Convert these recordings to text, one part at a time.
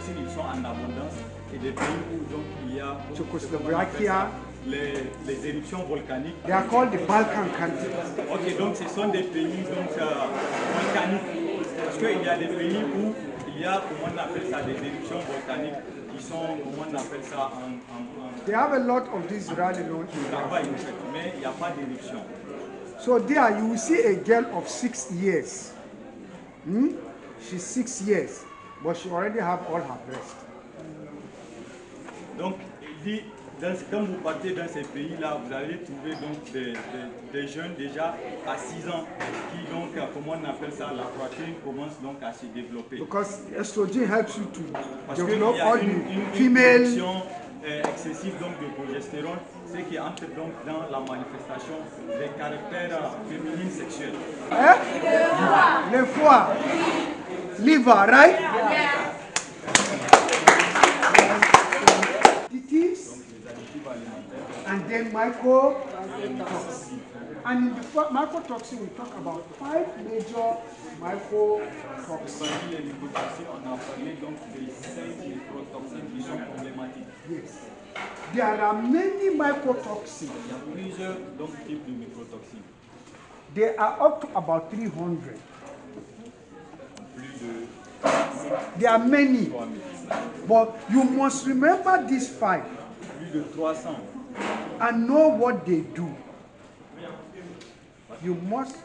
mycotoxines, ils sont en abondance, et des pays où donc, il y a Czechoslovakia. les éruptions volcaniques. They are called the Balkan countries. Ok, donc ce sont des pays donc, volcaniques. Parce qu'il y a des pays où il y a, comment on appelle ça, des éruptions volcaniques qui sont, comment on appelle ça, They have a lot of these rally launch. mais il n'y a pas d'éruption. So there you will see a girl of 6 years. She's 6 years, but she already have all her breast. Donc, il dit, quand vous partez dans ces pays-là, vous allez trouver donc des jeunes déjà à 6 ans qui donc, comment on appelle ça, la poitrine commence donc à se développer. Because estrogen helps you to Parce qu'il develop y a all une the female. production excessive donc, de progestérone, ce qui entre donc dans la manifestation des caractères féminines sexuels. Le foie, liver, right? And then mycotoxin. And in the mycotoxin, we talk about 5 major mycotoxins. Parmi les mycotoxines, on a parlé donc des 5 microtoxines qui sont problématiques. Yes. There are many mycotoxins. Il y a plusieurs donc, types de mycotoxines. They are up to about 300. Plus de There are many. 3000. But you must remember these 5 Plus de 300. and know what they do. You must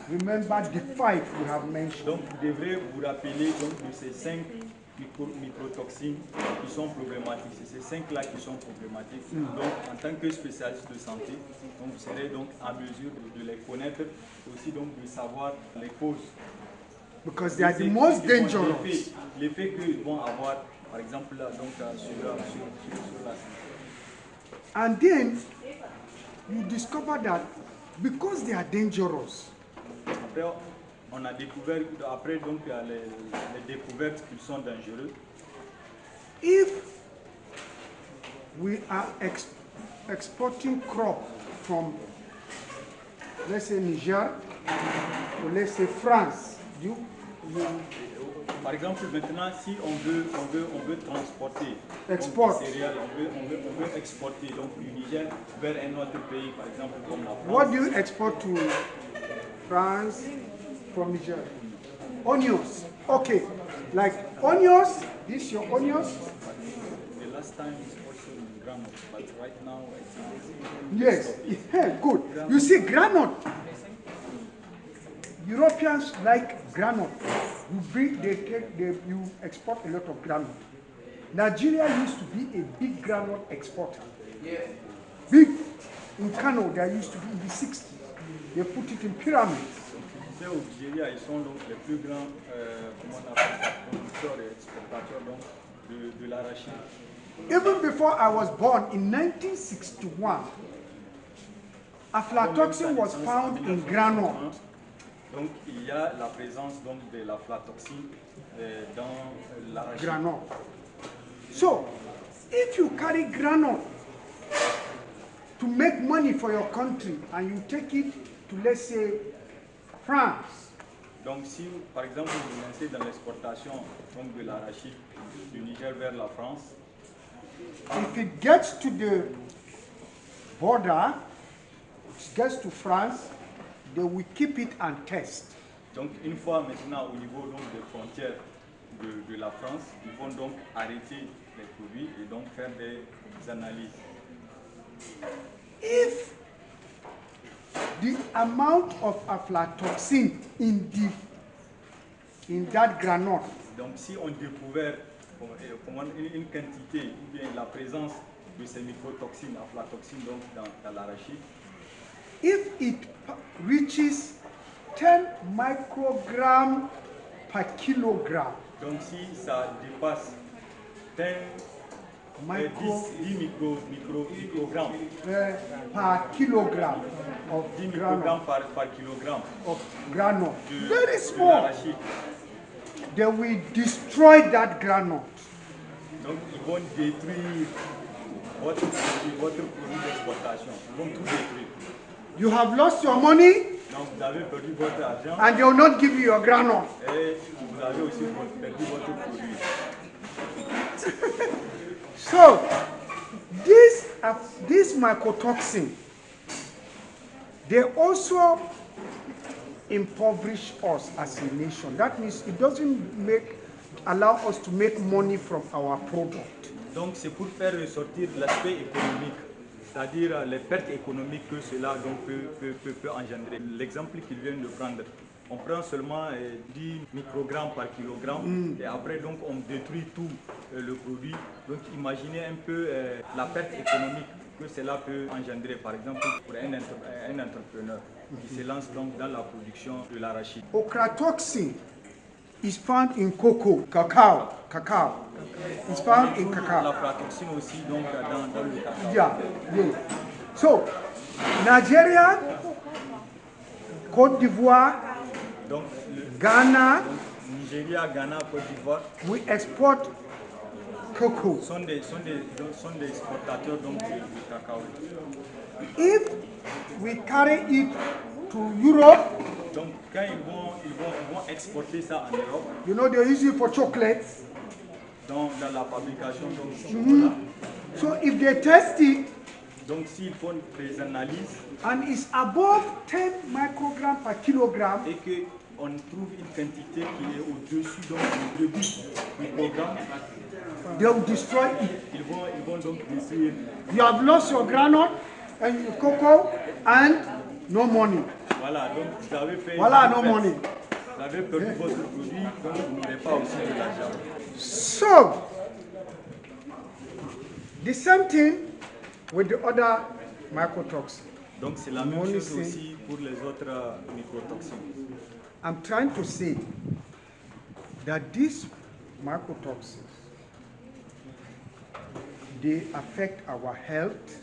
remember the 5 we have mentioned. Donc vous devrez vous rappeler donc, de ces 5 microtoxines qui sont problématiques. C'est ces 5-là qui sont problématiques. Donc en tant que spécialiste de santé, donc, vous serez donc en mesure de les connaître, aussi donc de savoir les causes. Because they are the most dangerous. L'effet qu'ils vont avoir, par exemple, là, donc, sur la santé. And then you discover that because they are dangerous, Après, on a découvert, après donc, les découvertes qu'ils sont dangereux. if we are exporting crop from, let's say, Niger, or let's say France, Par exemple, maintenant, si on veut transporter Export. des céréales, on veut exporter donc, du Niger vers un autre pays, par exemple comme la France. what do you export to France from Niger? Onions. Okay, like onions, this your onions? The last time is also in granite, but right now it's Yes, yeah, good. You see, granite. Europeans like granite. You export a lot of granite. Nigeria used to be a big granite exporter. Big. In Kano, there used to be in the 60s. They put it in pyramids. Au Nigeria, ils sont donc les plus grands comment on appelle ça, producteurs et exportateurs donc, de l'arachide. Even before I was born in 1961, aflatoxin was found in granite. Donc il y a la présence donc, de l'aflatoxine dans l'arachide. Granite. So, if you carry granite to make money for your country and you take it to, let's say, France, donc si par exemple vous lancez dans l'exportation donc, de l'arachide du Niger vers la France, if it gets to the border, it gets to France, they will keep it and test. donc une fois maintenant au niveau donc, des frontières de la France, ils vont donc arrêter les produits et donc faire des analyses. If the amount of aflatoxin in that granite Donc si on découvre une quantité ou bien la présence de ces microtoxines, aflatoxines donc dans l'arachide, if it reaches 10 micrograms per kilogram, donc si ça dépasse 10 microgrammes per kilogram of 10 granite, microgrammes par kilogramme of very de small, l'arachide, they will destroy that granite. donc ils vont détruire votre produit d'exportation, ils vont tout détruire. You have lost your money Donc vous avez perdu votre argent and they will not give you your granite. et vous avez aussi perdu votre produit. So, this mycotoxin, they also impoverish us as a nation. That means it doesn't allow us to make money from our product. Donc c'est pour faire ressortir l'aspect économique, c'est-à-dire les pertes économiques que cela donc, peut engendrer. L'exemple qu'il vient de prendre, on prend seulement 10 microgrammes par kilogramme et après donc on détruit tout le produit. Donc imaginez un peu la perte économique que cela peut engendrer, par exemple pour un entrepreneur qui se lance donc dans la production de l'arachide. Ochratoxin is found in cacao. It's found in cacao. La ochratoxine aussi donc dans le cacao. Yeah. So, Nigeria, Côte d'Ivoire, donc, Ghana, Nigeria, Ghana, Côte d'Ivoire, we export cocoa. sont des exportateurs donc, du cacao. If we carry it to Europe, donc quand ils vont exporter ça en Europe, you know they use it for chocolate. Dans la fabrication donc, du chocolat. So if they test it, donc s'ils font des analyses and it's above 10 micrograms per kilogramme, et qu'on trouve une quantité qui est au-dessus donc de 10 microgrammes, they will destroy it. Ils vont donc détruire. You have lost your granite and your cocoa and no money. Voilà, donc vous avez fait. Voilà, no money. Vous avez perdu votre produit, donc vous n'aurez pas aussi de l'argent. So, the same thing with the other mycotoxins. Donc c'est la même chose aussi pour les autres microtoxines. I'm trying to say that these mycotoxins, they affect our health.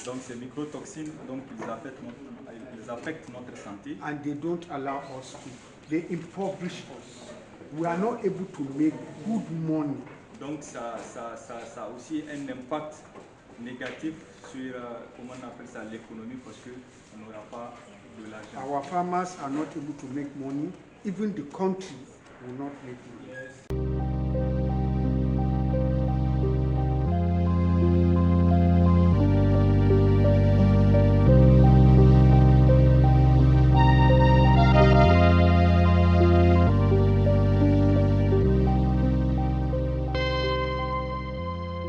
Donc ces microtoxines, donc ils affectent notre santé. And they don't allow us to. They impoverish us. We are not able to make good money. Donc ça a aussi un impact négatif sur comment on appelle ça, l'économie, parce que on n'aura pas de l'argent. Our farmers are not able to make money. Even the country will not make money.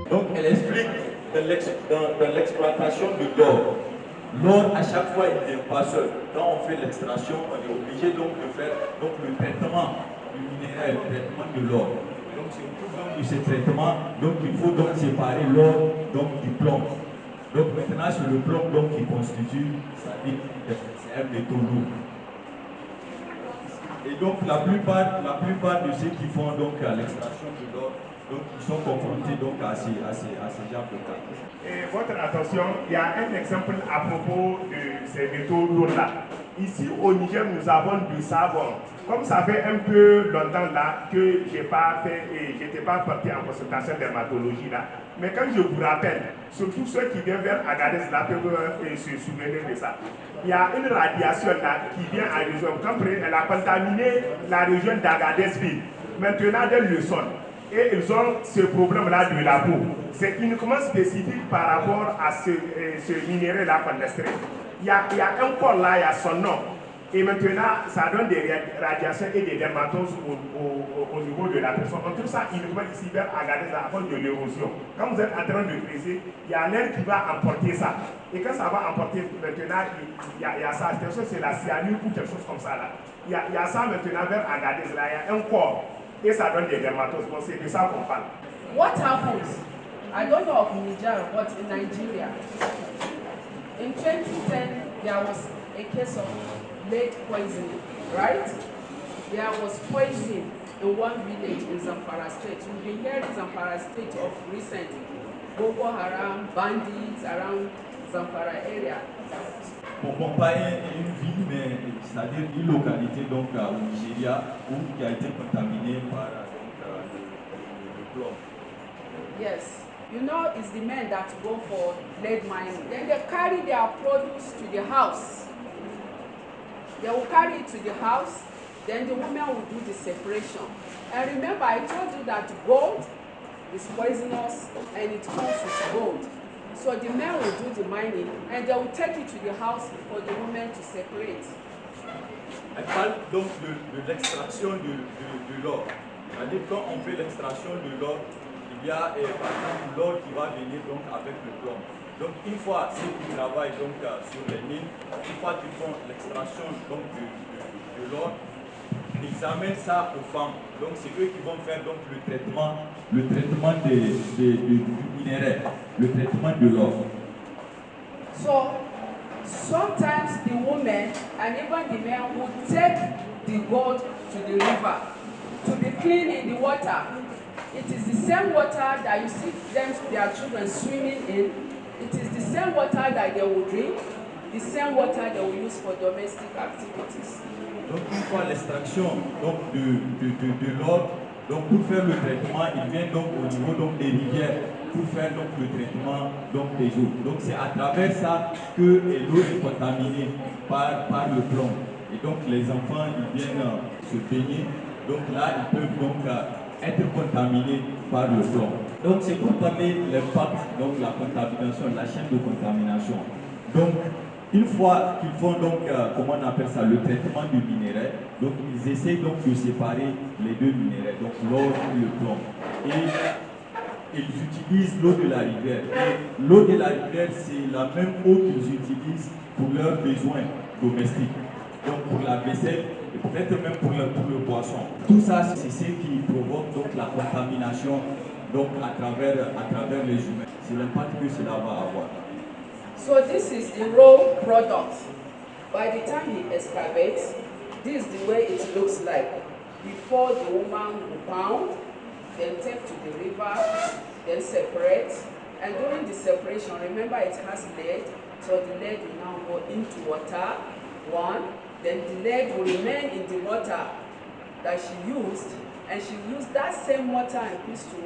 Donc elle explique dans l'exploitation de l'or. L'or, à chaque fois, il n'est pas seul. Quand on fait l'extraction, on est obligé donc de faire donc, le traitement du minéral, le traitement de l'or. Donc c'est au cours de ce traitement, donc il faut donc séparer l'or donc, du plomb. Donc maintenant c'est le plomb donc, qui constitue, c'est un métaux lourd. Et donc la plupart de ceux qui font donc l'extraction de l'or, donc ils sont confrontés donc à ces genres de cas. Et votre attention, il y a un exemple à propos de ces métaux lourds-là. Ici au Niger, nous avons du savon. Comme ça fait un peu longtemps là que je n'étais pas parti en consultation dermatologie là, mais quand je vous rappelle, surtout ceux qui viennent vers Agadez là peuvent se souvenir de ça. Il y a une radiation là qui vient à la région. Elle a contaminé la région d'Agadez-Ville. Maintenant, dans le sol. Et ils ont ce problème-là de la peau. C'est uniquement spécifique par rapport à ce minéral-là qu'on extrait. Il y a un corps là, il y a son nom. Et maintenant, ça donne des radiations et des dermatoses au niveau de la personne. On trouve ça uniquement ici vers Agadez à cause de l'érosion. Quand vous êtes en train de creuser, il y a l'air qui va emporter ça. Et quand ça va emporter, maintenant, il y a ça. C'est la cyanure ou quelque chose comme ça là. Il y a ça maintenant vers Agadez là, il y a un corps. Et ça donne des dermatoses. Bon, c'est de ça qu'on parle. What happens? I don't know of Niger, but in Nigeria, in 2010, there was a case of lead poisoning, right? There was poisoning in one village in Zamfara State. We've been hearing Zamfara State of recent Boko Haram, bandits around Zamfara area. Pour comparer une ville, mais c'est-à-dire une localité donc, au Nigeria qui a été contaminée par le plomb. Yes, you know it's the men that go for lead mining. Then they carry their produce to the house. They will carry it to the house, then the women will do the separation. And remember, I told you that gold is poisonous and it comes with gold. So the men will do the mining and they will take it to the house for the women to separate. Elle parle donc de l'extraction de l'or. C'est-à-dire quand on fait l'extraction de l'or, il y a par exemple l'or qui va venir donc avec le plomb. Donc une fois ceux qui travaillent donc sur les mines, une fois qu'ils font l'extraction donc de l'or, ils amènent ça aux femmes. Donc c'est eux qui vont faire donc le traitement du minerai, le traitement de l'or. So sometimes the women and even the men will take the gold to the river to be cleaned in the water. It is the same water that you see their children swimming in. It is the same water that they will drink, the same water they will use for domestic activities. Donc une fois l'extraction de l'or, donc pour faire le traitement, ils viennent donc au niveau donc des rivières pour faire donc le traitement donc des eaux. Donc c'est à travers ça que l'eau est contaminée par le plomb. Et donc les enfants ils viennent se baigner. Donc là ils peuvent donc être contaminés par le plomb. Donc c'est pour parler de l'impact, donc la contamination, la chaîne de contamination. Donc une fois qu'ils font donc, comment on appelle ça, le traitement du minerai, donc ils essaient donc de séparer les deux minéraux, donc l'or et le plomb. Et ils utilisent l'eau de la rivière. Et l'eau de la rivière, c'est la même eau qu'ils utilisent pour leurs besoins domestiques. Donc pour la vaisselle et peut-être même pour le boisson. Tout ça, c'est ce qui provoque donc la contamination donc, à travers les humains. C'est l'impact que cela va avoir. So this is the raw product. By the time he excavates, this is the way it looks like. Before the woman will pound, then take to the river, then separate. And during the separation, remember it has lead, so the lead will now go into water, one. Then the lead will remain in the water that she used, and she used that same water and piece to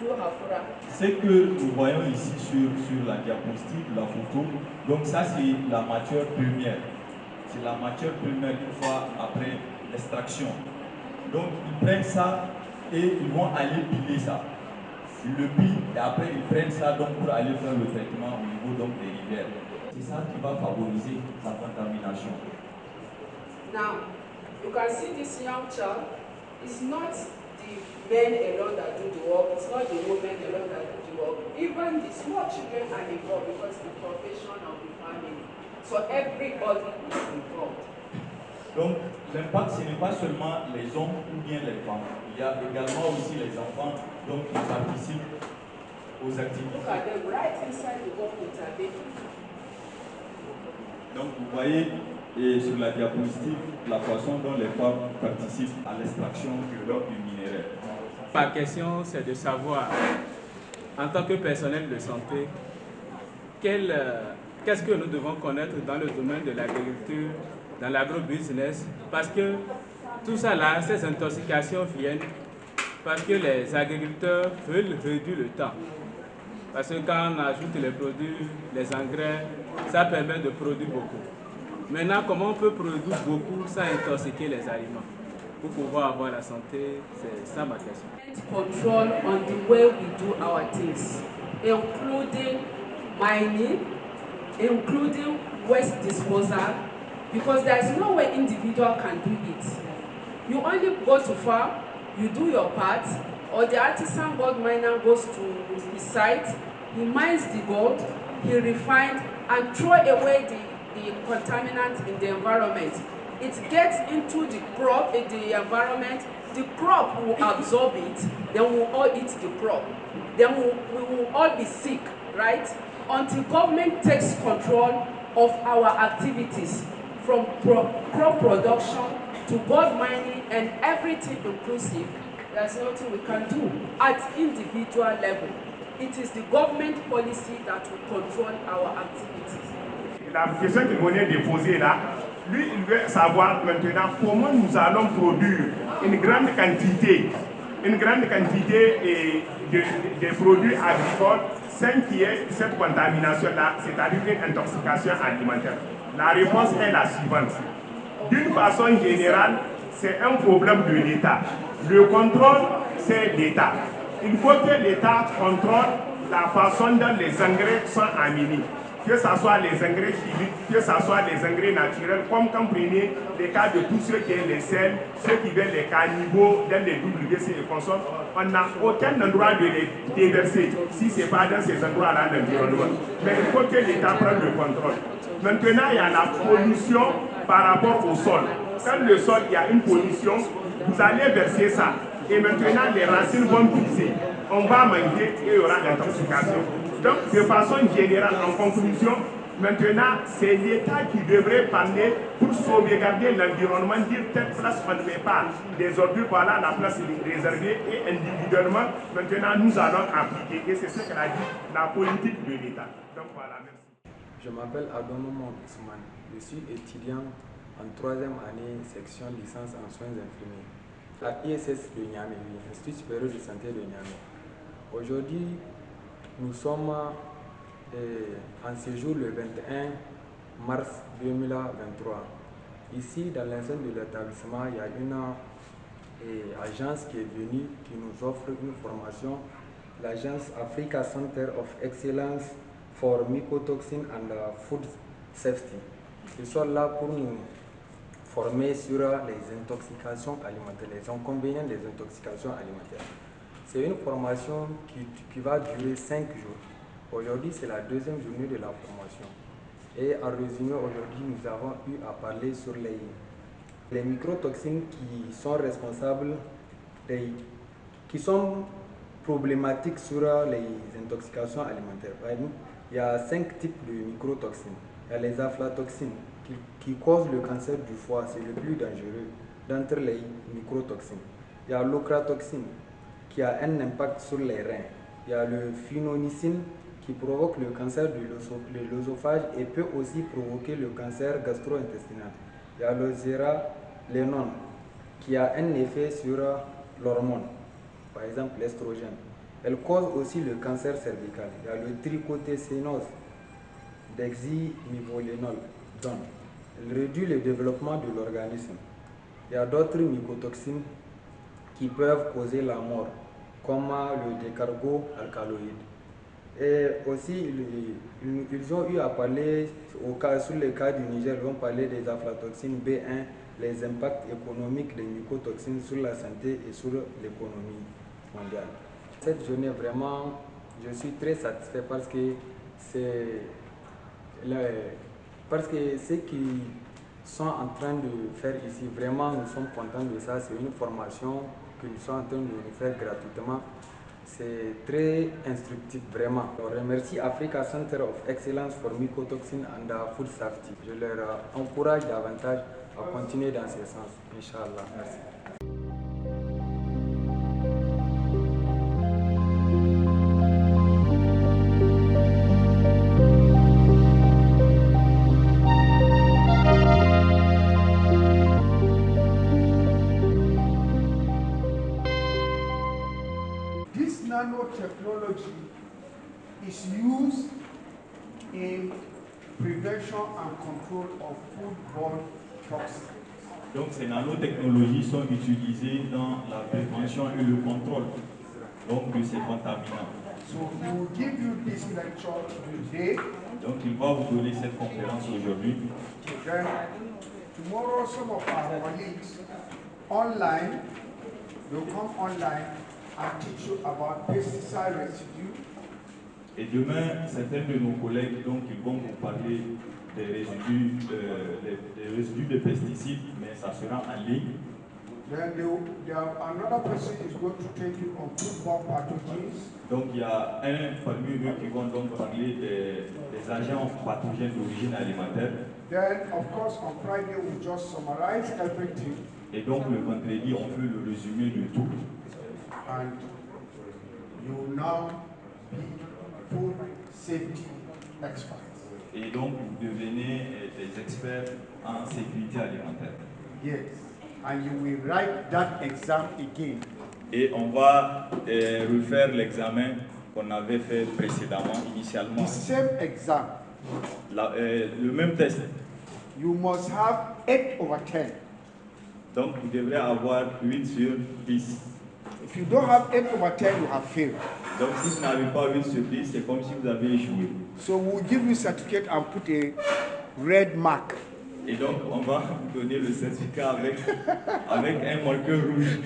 do her fura. Ce que nous voyons ici sur la diapositive, la photo, donc ça c'est la matière première. C'est la matière première une fois après l'extraction. Donc ils prennent ça et ils vont aller piler ça. Ils le pilent et après ils prennent ça donc pour aller faire le traitement au niveau donc des rivières. C'est ça qui va favoriser la contamination. Now, you can see this young child. It's not the men alone that do the work. It's not the women alone that do the work. Even the small children are involved because it's the profession of the family. So everybody is involved. Donc, l'impact, ce n'est pas seulement les hommes ou bien les femmes. Il y a également aussi les enfants donc, qui participent aux activités. Look at them right inside the work with our baby. Donc, vous voyez et sur la diapositive la façon dont les femmes participent à l'extraction de l'or du minerai. Ma question, c'est de savoir, en tant que personnel de santé, qu'est-ce que nous devons connaître dans le domaine de l'agriculture, dans l'agrobusiness, parce que tout ça là, ces intoxications viennent parce que les agriculteurs veulent réduire le temps. Parce que quand on ajoute les produits, les engrais, ça permet de produire beaucoup. Maintenant, comment on peut produire beaucoup sans intoxiquer les aliments pour pouvoir avoir la santé? C'est ça ma question. Control on the way we do our things, including mining, including waste disposal, because there is no way individual can do it. You only go to farm, you do your part, or the artisan gold miner goes to his site, he mines the gold, he refines and throw away the contaminant in the environment. It gets into the crop, in the environment, the crop will absorb it, then we will all eat the crop. Then we will all be sick, right? Until government takes control of our activities, from crop production to gold mining and everything inclusive, there's nothing we can do at individual level. It is the government policy that will control our activities. La question qu'il venait de poser là, lui, il veut savoir maintenant comment nous allons produire une grande quantité de produits agricoles sans qu'il y ait cette contamination-là, c'est-à-dire une intoxication alimentaire. La réponse est la suivante. D'une façon générale, c'est un problème de l'État. Le contrôle, c'est l'État. il faut que l'État contrôle la façon dont les engrais sont amenés. Que ce soit les engrais chimiques, que ce soit les engrais naturels, comme quand vous prenez les cas de tous ceux qui ont les sels, ceux qui veulent les cannibaux dans les WC et consomment, on n'a aucun endroit de les déverser si ce n'est pas dans ces endroits-là d'environnement. Mais il faut que l'État prenne le contrôle. Maintenant, il y a la pollution par rapport au sol. Quand le sol, il y a une pollution, vous allez verser ça. Et maintenant, les racines vont puiser. On va manger et il y aura l'intoxication. Donc, de façon générale, en conclusion, maintenant, c'est l'État qui devrait parler pour sauvegarder l'environnement, dire telle place on ne met pas des ordures, voilà la place réservée, et individuellement, maintenant, nous allons appliquer. Et c'est ce qu'elle a dit, la politique de l'État. Donc, voilà, merci. Je m'appelle Adomo Ousmane. Je suis étudiant en 3e année, section licence en soins infirmiers, à ISS de Niamey, Institut supérieur de santé de Niamey. Aujourd'hui, nous sommes en séjour le 21 mars 2023. Ici, dans l'enceinte de l'établissement, il y a une agence qui est venue, qui nous offre une formation, l'agence Africa Center of Excellence for Mycotoxin and Food Safety. Ils sont là pour nous former sur les intoxications alimentaires, les inconvénients des intoxications alimentaires. C'est une formation qui va durer 5 jours. Aujourd'hui, c'est la 2e journée de la formation. Et en résumé, aujourd'hui, nous avons eu à parler sur les microtoxines qui sont responsables, qui sont problématiques sur les intoxications alimentaires. Il y a 5 types de microtoxines. Il y a les aflatoxines qui causent le cancer du foie, c'est le plus dangereux d'entre les microtoxines. Il y a l'ocratoxine qui a un impact sur les reins. Il y a le phénonicine qui provoque le cancer de l'œsophage et peut aussi provoquer le cancer gastro-intestinal. Il y a le zearalenone qui a un effet sur l'hormone, par exemple l'estrogène. Elle cause aussi le cancer cervical. Il y a le trichothécénose d'hexymivolénol. Elle réduit le développement de l'organisme. Il y a d'autres mycotoxines qui peuvent causer la mort, comme le décarbo-alcaloïde. Et aussi, ils ont eu à parler, sur le cas du Niger, ils ont parlé des aflatoxines B1, les impacts économiques des mycotoxines sur la santé et sur l'économie mondiale. Cette journée, vraiment, je suis très satisfait parce que ce qu'ils sont en train de faire ici, vraiment, nous sommes contents de ça. C'est une formation qu'ils sont en train de nous faire gratuitement. C'est très instructif, vraiment. Je remercie Africa Center of Excellence for Mycotoxin and Food Safety. Je leur encourage davantage à continuer dans ce sens. Inch'Allah. Merci. Nanotechnology is used in prevention and control of foodborne toxins. Donc ces nanotechnologies sont utilisées dans la prévention et le contrôle de ces contaminants. So he will give you this lecture today. Donc il va vous donner cette conférence aujourd'hui. Then tomorrow some of our colleagues online, will come online and teach you about pesticide residue. Et demain, certains de nos collègues ils vont vous parler des résidus de pesticides, mais ça sera en ligne. Then another person is going to take you on foodborne pathogens. Donc il y a un parmi eux qui vont donc parler des agents pathogènes d'origine alimentaire. Then of course on Friday we just summarize everything. Et donc le vendredi on fait le résumé de tout. And you will now be food safety experts. Et donc vous devenez des experts en sécurité alimentaire. Yes, and you will write that exam again. Et on va refaire l'examen qu'on avait fait précédemment, initialement. The same exam. Le même test. You must have 8/10. Donc vous devrez avoir 8 sur 10. If you don't have 8 over 10, you have failed. Donc si vous n'avez pas 8 sur 10, c'est comme si vous avez échoué. So we'll give you certificate and put a red mark. Et donc on va vous donner le certificat avec un marqueur rouge.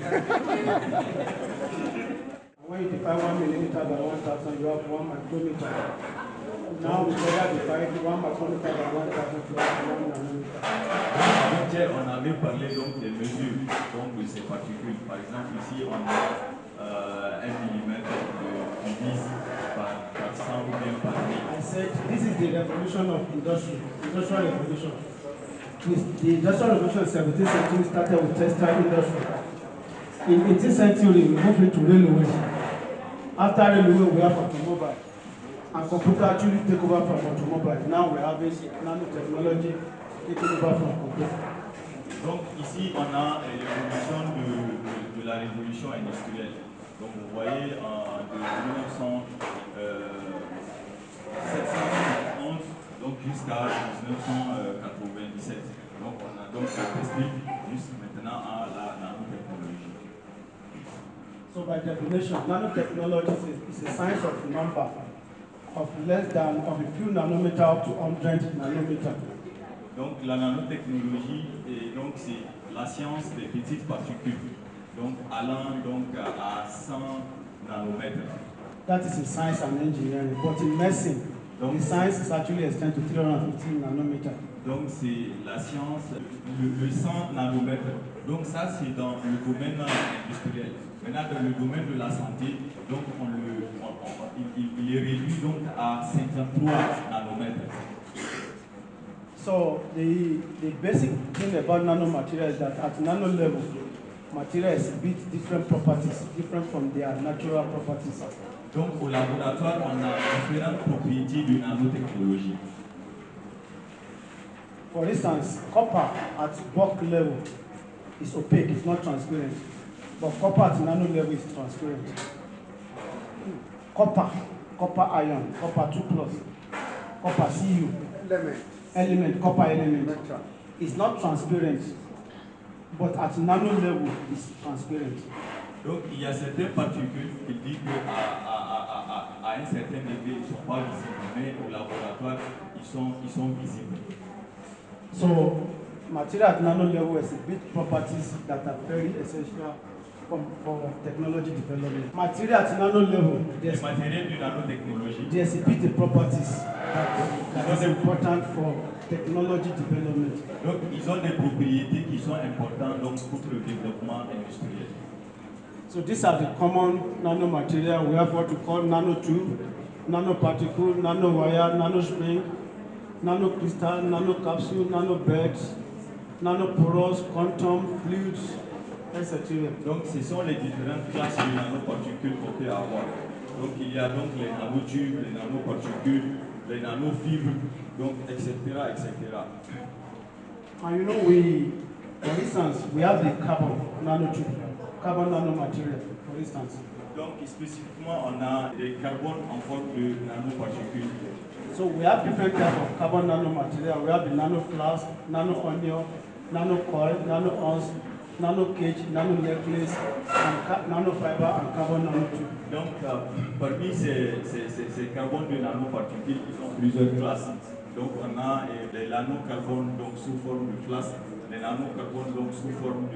When you define 1 millimeter by 1,000, you have 1 micrometer. Now we further define 1 micrometer by 1,000 to have 1 nanometer. Avant-hier, on avait parlé donc des mesures donc, de ces particules. Par exemple, ici, on a 1 mm de divise par 400 ou bien par 1000. I said this is the revolution of industrial revolution. The industrial revolution in 17th century started with textile industry. In 18th century, we moved into railway. After railway, we have automobile. And computer actually take over from automobile. Now we have nanotechnology taking over from computer. Donc ici, on a l'évolution de la révolution industrielle. Donc vous voyez, de 1971 donc jusqu'à 1997. Donc on a donc ça explique juste maintenant à la nanotechnologie. So by definition, nanotechnology is a science of number of a few nanometers up to 100 nanometers. Donc la nanotechnologie c'est la science des petites particules, donc allant donc à 100 nanomètres. That is in science and engineering, but in medicine, the science is actually extended to 315 nanometers. Donc c'est la science, le 100 nanomètres. Donc ça c'est dans le domaine industriel. Maintenant dans le domaine de la santé, donc il est réduit donc à 53 nanomètres. So the basic thing about nanomaterial is that at nano level, material exhibit different properties, different from their natural properties. Donc au laboratoire, on a différentes propriétés de nanotechnologie. For instance, copper at bulk level is opaque, it's not transparent. But copper at nano level is transparent. Copper ion, copper 2+, copper Cu. Copper element is not transparent, but at nano level is transparent. Donc il y a certaines particules qui disent qu'à un certain degré ils ne sont pas visibles, mais au laboratoire ils sont visibles. So material at nano level exhibit properties that are very essential for technology development. Material at nano level, les matériels de nanotechnologie, they exhibit the properties that is important for technology development. Donc ils ont des propriétés qui sont importantes donc, pour le développement industriel. So these are the common nanomaterial. We have what we call nanotube, nanoparticle, nanowire, nanospring, nanocrystal, nanocapsule, nanobeds, nanoporous, quantum, fluids, etc. Donc ce sont les différentes classes de nanoparticules qu'on peut avoir. Donc il y a donc les nanotubes, les nanoparticules, les nanofibres, donc etc. etc. And you know, for instance, we have the carbon nanotube, carbon nanomaterial, for instance. Donc spécifiquement, on a des carbones en forme de nanoparticules. So we have different types of carbon nanomaterial. We have the nanoflask, nano-onion, nanocoil, nano-ons, nano-cage, nano-necklace, and nanofiber and carbon nanotube. Donc parmi ces carbones de nanoparticules, ils ont plusieurs classes. Donc on a les nanocarbones donc sous forme de classe, les nanocarbones donc sous forme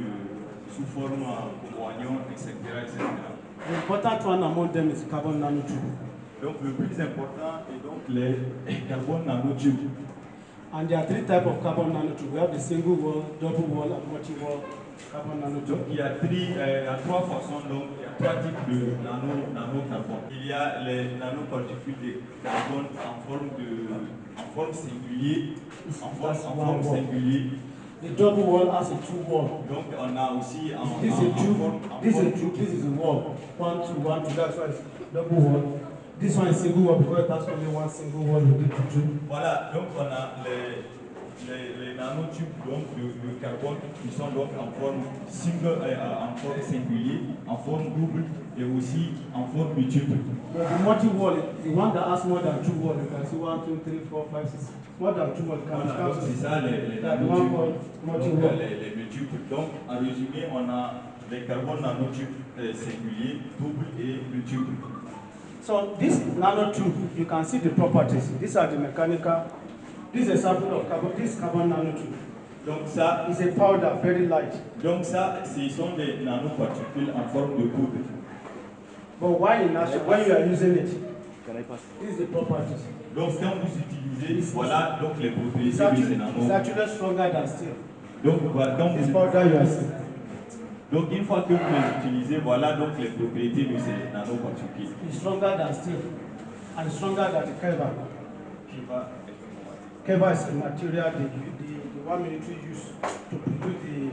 oignon, etc., etc. The important one among them is carbon nanotube. Donc le plus important est donc les carbones nanotubes. And there are 3 types of carbon nanotube. We have the single wall, double wall, and multi-wall carbon nanotube. Donc il y a 3 façons, donc il y a 3 types de nanocarbone. Il y a les nanoparticules de carbone en forme singulier, singulier. The double wall has a 2 wall. Donc on a aussi this is a wall. 1, 2, 1, 2. That's why it's double wall. This one is single wall because that's only one single wall we need to do. Voilà, donc on a les nanotubes donc, de carbone qui sont donc en forme singulier, en forme double et aussi en forme multiple. But the multi-wall, the one that has more than 2 walls, you can see 1, 2, 3, 4, 5, 6. More than 2 walls can voilà, c'est ça les nanotubes, les multiples. Donc en résumé, on a les carbones nanotubes singulier, double et le tube. So this nanotube, you can see the properties. These are the mechanical. This is a sample of carbon. This carbon nanotube. Donc ça, is a powder, very light. Donc ça, ce sont des nanoparticules en forme de poudre. But why in nature, when you are using it, this is the properties. Donc quand vous utilisez, voilà donc les propriétés It's de ces nanos. actually stronger than steel. Donc voilà, quand This vous powder you are seeing. Donc une fois que vous les utilisez, voilà donc les propriétés de ces nanoparticules. It's stronger than steel and stronger than the Keva. Keva is a material the one military use to produce the.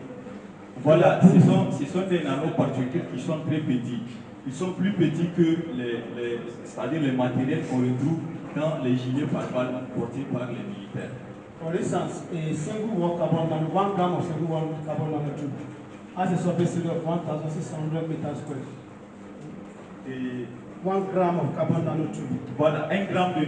Voilà, ce sont des nanoparticules qui sont très petits. Ils sont plus petits que c'est-à-dire les matériels qu'on retrouve dans les gilets pare-balles portés par les militaires. For instance, a single one carbon nano, 1 gram of single one carbon nanotube has a surface area of 1,600 meters squared. Et 1 gram of carbon nanotube voilà, 1 gramme de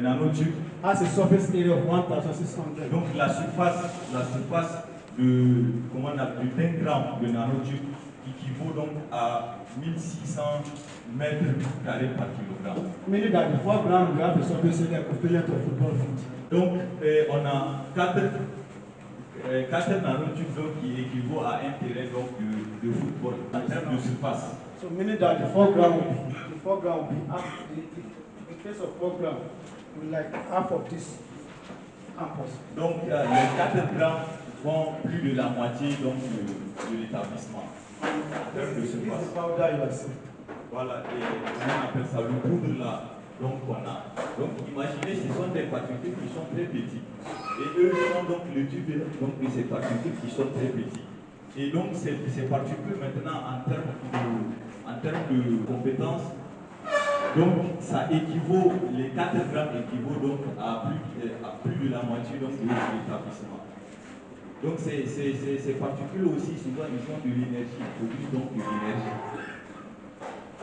nanotube has a surface area of 1,600. Donc la surface de comment on appelle d'1 gramme de nanotube équivaut donc à 1600 mètres carrés par kilogramme. Meaning that the 4 grams we have a surface area equivalent of football field. Donc on a 4 nanotubes donc, qui équivaut à un terrain donc, de football en termes de surface. So meaning that the 4 grams will be half, in case of 4 grams, will like half of this campus. Donc les 4 grammes font plus de la moitié donc, de l'établissement. En termes de surface. Voilà, et on appelle ça le poudre là. Donc on a. Donc imaginez, ce sont des particules qui sont très petites. Et eux sont donc le tube donc, de ces particules qui sont très petites. Et donc ces particules maintenant en termes de compétences, donc ça équivaut, les 4 grammes équivaut donc à plus de la moitié donc, de l'établissement. Donc ces particules aussi souvent ils font de l'énergie, ils produisent donc de l'énergie.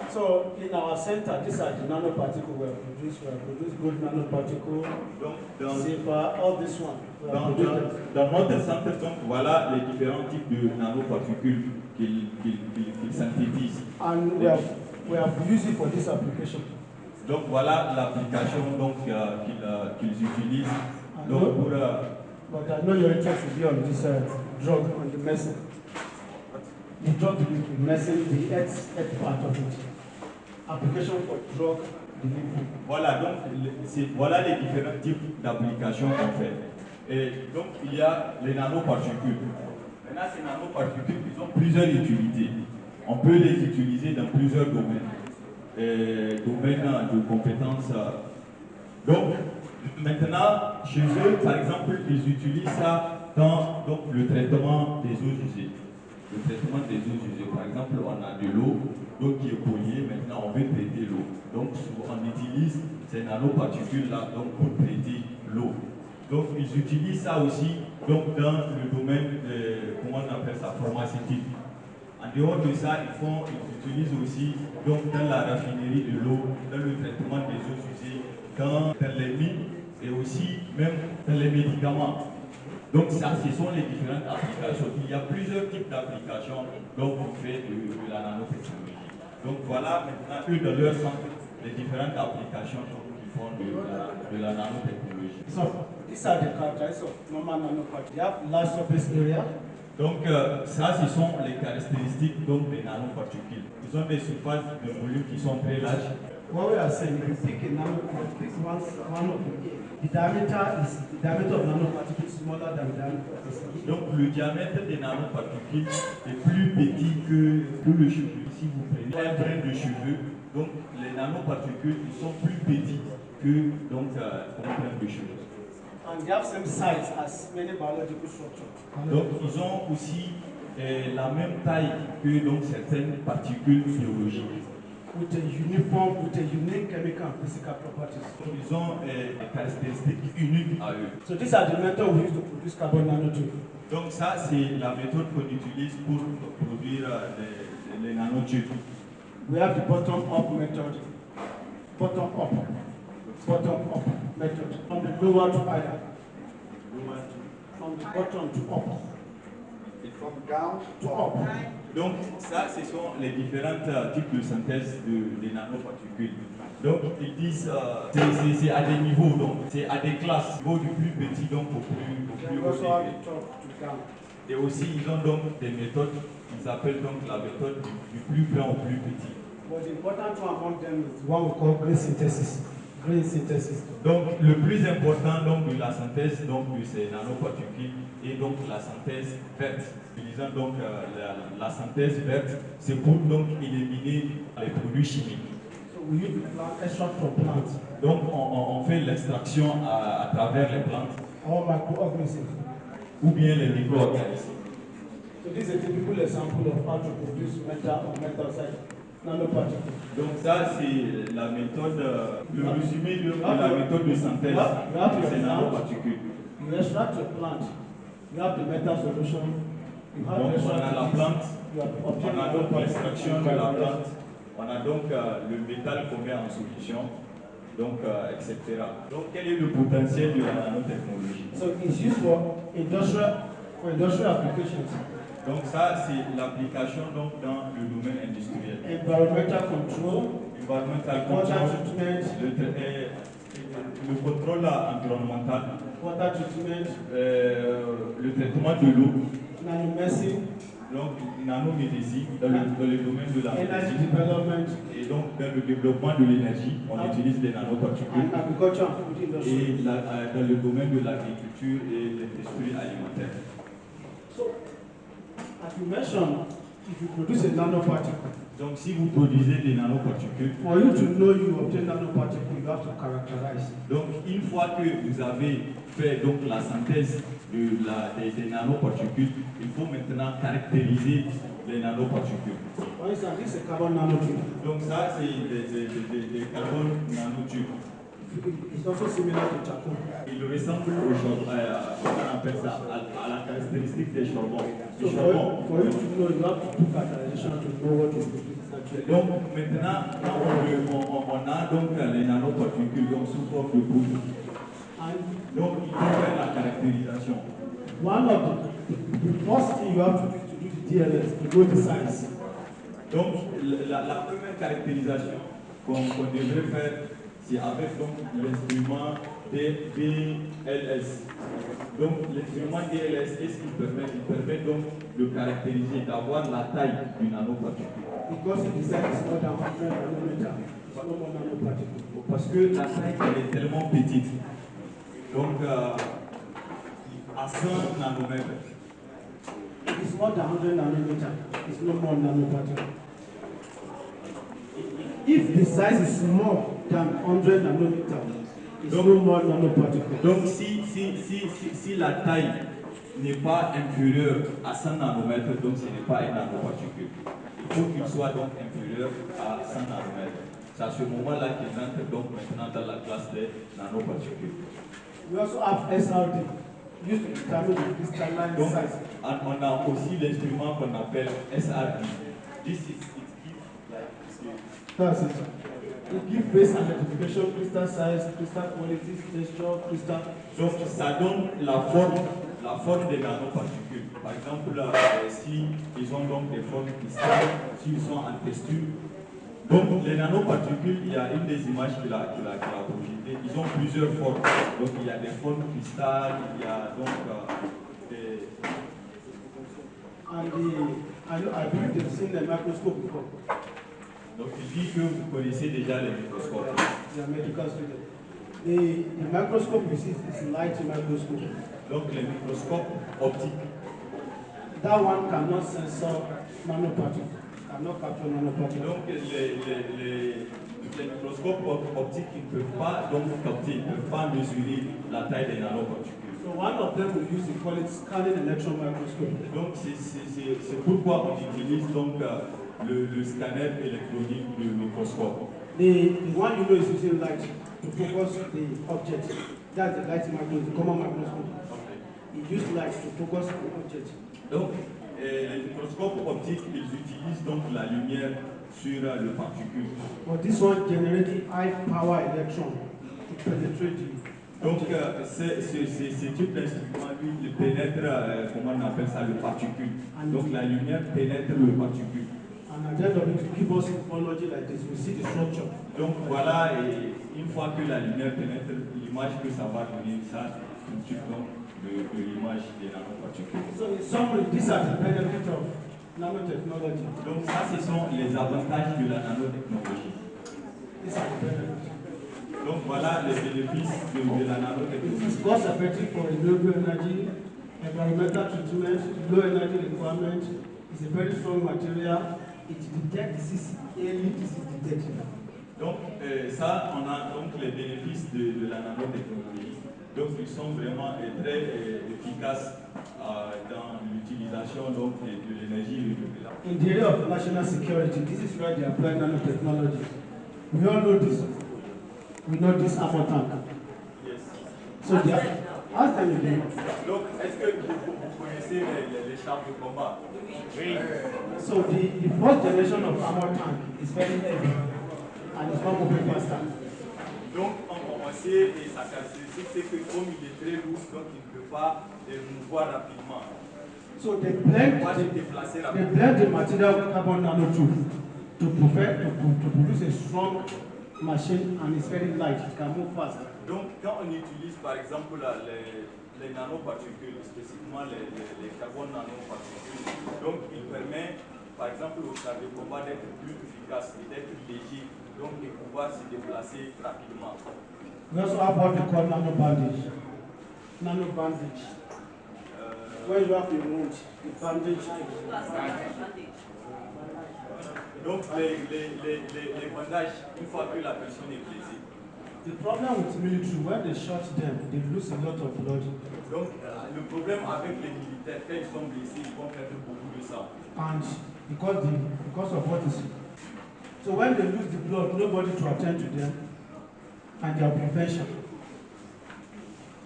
So in our center, these are the nanoparticles we have produced. We have produced good nanoparticles, silver, all this one. Dans notre centre, donc, voilà les différents types de nanoparticules qu'ils synthétisent. And we have used it for this application. Donc voilà l'application donc qu'ils utilisent. Donc pour but I know your interest will be on this drug, on the medicine. The drug medicine, the X part of it. Application for drug delivery. Voilà, donc voilà les différents types d'applications qu'on fait. Et donc il y a les nanoparticules. Maintenant ces nanoparticules, ils ont plusieurs utilités. On peut les utiliser dans plusieurs domaines. Domaines de compétences. Donc maintenant, chez eux, par exemple, ils utilisent ça dans donc, le traitement des eaux usées. Le traitement des eaux usées, par exemple, on a de l'eau qui est polluée, maintenant on veut traiter l'eau. Donc on utilise ces nanoparticules-là pour traiter l'eau. Donc ils utilisent ça aussi donc, dans le domaine, comment on appelle ça, pharmaceutique. En dehors de ça, ils utilisent aussi donc, dans la raffinerie de l'eau, dans le traitement des eaux usées, dans les mines et aussi même dans les médicaments. Donc ça, ce sont les différentes applications. Il y a plusieurs types d'applications dont on fait de la nanotechnologie. Donc voilà maintenant eux dans leur centre les différentes applications qui font de la nanotechnologie. So these are the characteristics of normal nanoparticles. They have large surface area. Donc ça, ce sont les caractéristiques donc, des nanoparticules. Ils ont des surfaces de volume qui sont très larges. What we are saying, if you pick a nanoparticle, one of the diameter of nanoparticle is smaller than the diameter of the cell. Donc le diamètre des nanoparticules est plus petit que le cheveu. Si vous prenez un brin de cheveux, donc les nanoparticules ils sont plus petits que donc, un brin de cheveux. And they have same size as many biological structures. Donc ils ont aussi la même taille que donc, certaines particules biologiques. With a unique chemical and physical properties. Ils ont des caractéristiques uniques à eux. So these are the methods we use to produce carbon nanotubes. Donc ça, c'est la méthode qu'on utilise pour produire les nanotubes. We have the bottom-up method. Bottom-up method. From the lower to higher. From the bottom to up. From down To up. Donc ça, ce sont les différents types de synthèse des nanoparticules. Donc ils disent c'est à des niveaux, donc c'est à des classes, niveau du plus petit donc au plus haut degré. Et aussi ils ont donc des méthodes, ils appellent donc la méthode du plus grand au plus petit. But the important one among them is what we call green synthesis. Green synthesis. Donc le plus important donc de la synthèse donc de ces nanoparticules est donc la synthèse verte. Utilisant donc la synthèse verte, c'est pour donc éliminer les produits chimiques. So we use the plant extract from plants. Donc on fait l'extraction à travers les plantes Or microorganisms. ou bien les micro-organismes. So this is a typical example of how to produce metal or metal side nanoparticles. Donc ça c'est la méthode, le résumé de la méthode de synthèse de ces nanoparticules. You extract your plant, you have the metal solution, you have Donc the on a la plante, you have on a donc l'extraction de la plante, on a donc le métal qu'on met en solution, donc etc. Donc quel est le potentiel de la nanotechnologie? So it's used for industrial applications. Donc ça c'est l'application donc dans le domaine industriel. Environmental control, Environmental water control, treatment, le contrôle environnemental, water treatment, le traitement de l'eau, nanomedicine, donc nanomédecine dans le domaine de la energy médecine. development, Et donc dans le développement de l'énergie, on utilise des nanoparticules. and agriculture and food industry. Et dans le domaine de l'agriculture et de l'industrie alimentaire. So, as you mentioned, if you produce a nanoparticle, Donc si vous produisez des nanoparticules, for you to know you obtain nanoparticle, you have to characterize. donc une fois que vous avez fait donc la synthèse des nanoparticules, il faut maintenant caractériser les nanoparticules. For instance, this is a carbon nanotube. Donc ça c'est des carbone nanotubes. It's also similar to charcoal. Il ressemble au charbon, on appelle ça, à la caractéristique des charbons. So for you to know, you have to do characterization to know what is actually. Donc maintenant, on a donc les nanoparticules donc, sous forme de poudre. Donc il faut faire la caractérisation. One of the first thing you have to do the DLS, to know the size. Donc la première caractérisation qu'on devrait faire, c'est avec donc l'instrument DLS. Donc l'instrument DLS, qu'est-ce qu'il permet? Il permet donc de caractériser, d'avoir la taille du nanoparticule. Because the size is more than 100 nanometer, it's no more nanoparticle. Parce que la taille elle est tellement petite. Donc à 100 nanomètres. It's more than 100 nanometer, it's no more nanoparticle. If the size is more than 100 nanometer, it's no more nanoparticle. Donc si la taille n'est pas inférieure à 100 nanomètres, donc ce n'est pas un nanoparticule. Il faut qu'il soit donc inférieur à 100 nanomètres. C'est à ce moment-là qu'il entre donc maintenant dans la classe des nanoparticules. We also have SRD, used to determine the crystalline Donc size. on a aussi l'instrument qu'on appelle SRD. This is it gives like That's it. It gives base identification, crystal size, crystal quality, texture, crystal. donc ça donne la forme des nanoparticules. Par exemple, si ils ont donc des formes cristales, s'ils sont en texture. Donc les nanoparticules, il y a une des images qu'il a projetées, ils ont plusieurs formes. Donc il y a des formes cristal, il y a donc des... I believe they've seen the microscope before. Donc il dit que vous connaissez déjà les microscopes. They are medical students. The microscope you see is a light microscope. Donc les microscopes optiques. That one cannot censor nanoparticles, cannot capture nanoparticles. Donc les microscopes optiques ne peuvent pas donc capter, ne peuvent pas mesurer la taille des nanoparticules. So one of them we use to call it scanning electron microscope. Donc c'est pourquoi on utilise donc le scanner électronique du microscope. The one you know is using light to focus the object. That's the light microscope, the common microscope. It uses light to focus the object. Donc les microscopes optiques, ils utilisent donc la lumière sur le particule. But this one generates high power electron to penetrate Donc, ce type d'instrument, lui, il pénètre, comment on appelle ça, le particule. Donc, la lumière pénètre le particule. And at the end of it, to give us technology like this, we see the structure. Donc, voilà, et une fois que la lumière pénètre l'image que ça va donner, ça, c'est un type de l'image des nanoparticules. So, in summary, these are the benefits of nanotechnology. Donc, ça, ce sont les avantages de la nanotechnologie. These are the benefits. Donc, voilà les bénéfices de la nanotechnologie. It is cost effective for renewable energy, environmental treatment, low energy requirement. It's a very strong material. It detects disease, early disease detection. Donc, ça, on a donc les bénéfices de la nanotechnologie. Donc, ils sont vraiment très efficaces dans l'utilisation de l'énergie renouvelable. In the area of national security, this is where they apply nanotechnology. We all know this. We know this armor tank. Yes. So they are, ask them again. Donc, est-ce que vous connaissez les chars de combat? Oui. So the first generation of armor tank is very heavy and it's not moving faster. Donc, on sait, et sa caractéristique, c'est que comme il est très lourd, donc il ne peut pas mouvoir rapidement. So they blend the material with carbon nanotube to produce a strong machine, and it's very light, it can move fast. Donc, quand on utilise par exemple les nanoparticules, spécifiquement les carbone nanoparticules, donc il permet par exemple au char de combat d'être plus efficace et d'être léger, donc de pouvoir se déplacer rapidement. We also have what we call nano bandage. Nano bandage. When you have the wound, the bandage. Donc les bandages, une fois que la personne est blessée. The problem with military, when they shot them, they lose a lot of blood. Donc le problème avec les militaires, quand ils sont blessés, ils vont perdre beaucoup de sang. And because of what is, so when they lose the blood, nobody to attend to them, and their prevention.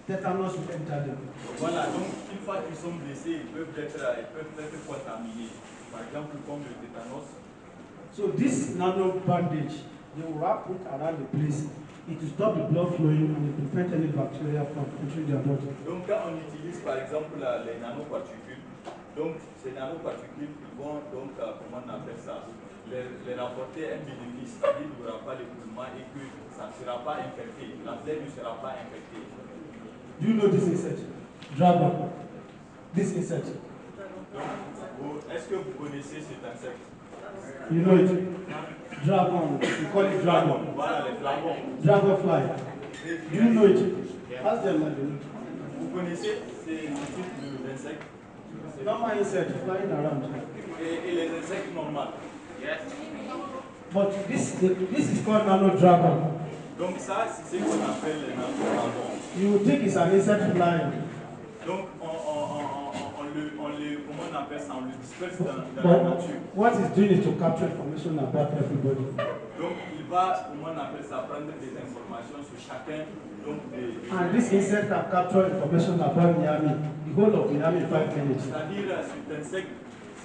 Tetanus will enter them. Voilà, donc une fois qu'ils sont blessés, ils peuvent être contaminés. Par exemple, comme le tétanos. So this nano bandage, they will wrap it around the place. It will stop the blood flowing and it prevent any bacteria from entering their body. Donc quand on utilise par exemple les nanoparticules, donc ces nanoparticules ils vont donc, comment on appelle ça, les rapporter un bénéfice, c'est-à-dire qu'il n'y aura pas d'écoulement et que ça ne sera pas infecté, la plaie ne sera pas infectée. Do you know this insect? Dragon. This insect. Est-ce que vous connaissez cet insecte? You know it? Dragon. We call it dragon. Voilà, les dragons. Dragonfly. Do you know it? Ask them what they know. Vous connaissez ces types d'insectes? Normal insect flying around. Et les insectes normaux? Yes. But this is called nano dragon. Donc ça, c'est ce qu'on appelle les nano-dragons. You would think it's an insect flying. Donc comment on appelle ça, on le disperse dans la nature. What he's doing is to capture information about everybody. Donc il va, comment on appelle ça, prendre des informations sur chacun. Donc and this insect can capture information about Miami, the whole of Miami in 5 minutes. C'est-à-dire cet insecte,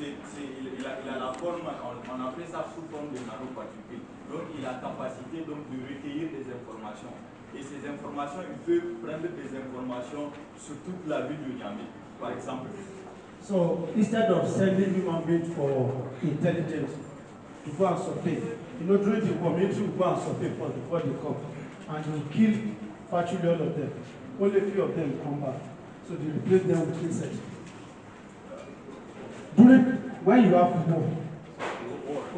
il a la forme, on appelle ça sous forme de nanoparticules. Donc il a la capacité donc, de recueillir des informations. Et ces informations, il peut prendre des informations sur toute la ville de Miami, par exemple. So instead of sending human beings for intelligence to go and survey, you know, during the war, military will go and survey first before they come, and they will kill virtually all of them. Only a few of them come back, so they replace them with insects. When you have war,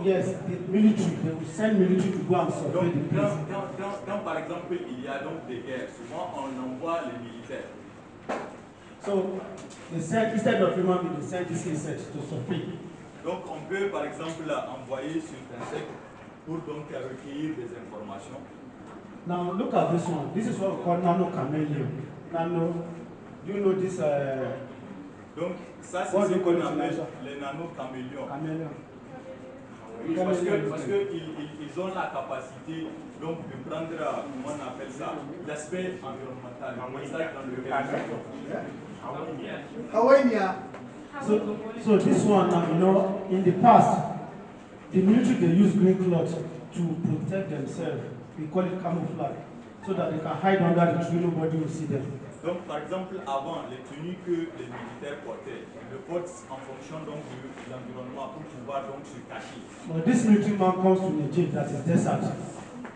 yes, the military, they will send military to go and survey the place. Quand par exemple il y a donc des guerres, souvent on envoie les militaires. So they send, instead of human beings, they send these insects to survey. Donc on peut par exemple envoyer cet insecte pour donc recueillir des informations. Now look at this one. This is what we call nano chameleon. Nano, do you know this? Donc ça c'est ce qu'on appelle les nano caméléons. Oui, parce qu'ils ont la capacité donc de prendre, comment on appelle ça, l'aspect environnemental, So this one, you know, in the past, the military they use green cloth to protect themselves. We call it camouflage. so that they can hide under the tree, nobody will see them. Donc, par exemple, avant, les tenues que les militaires portaient, le portent en fonction donc de l'environnement pour pouvoir donc se cacher. But this military man comes to Niger that is desert.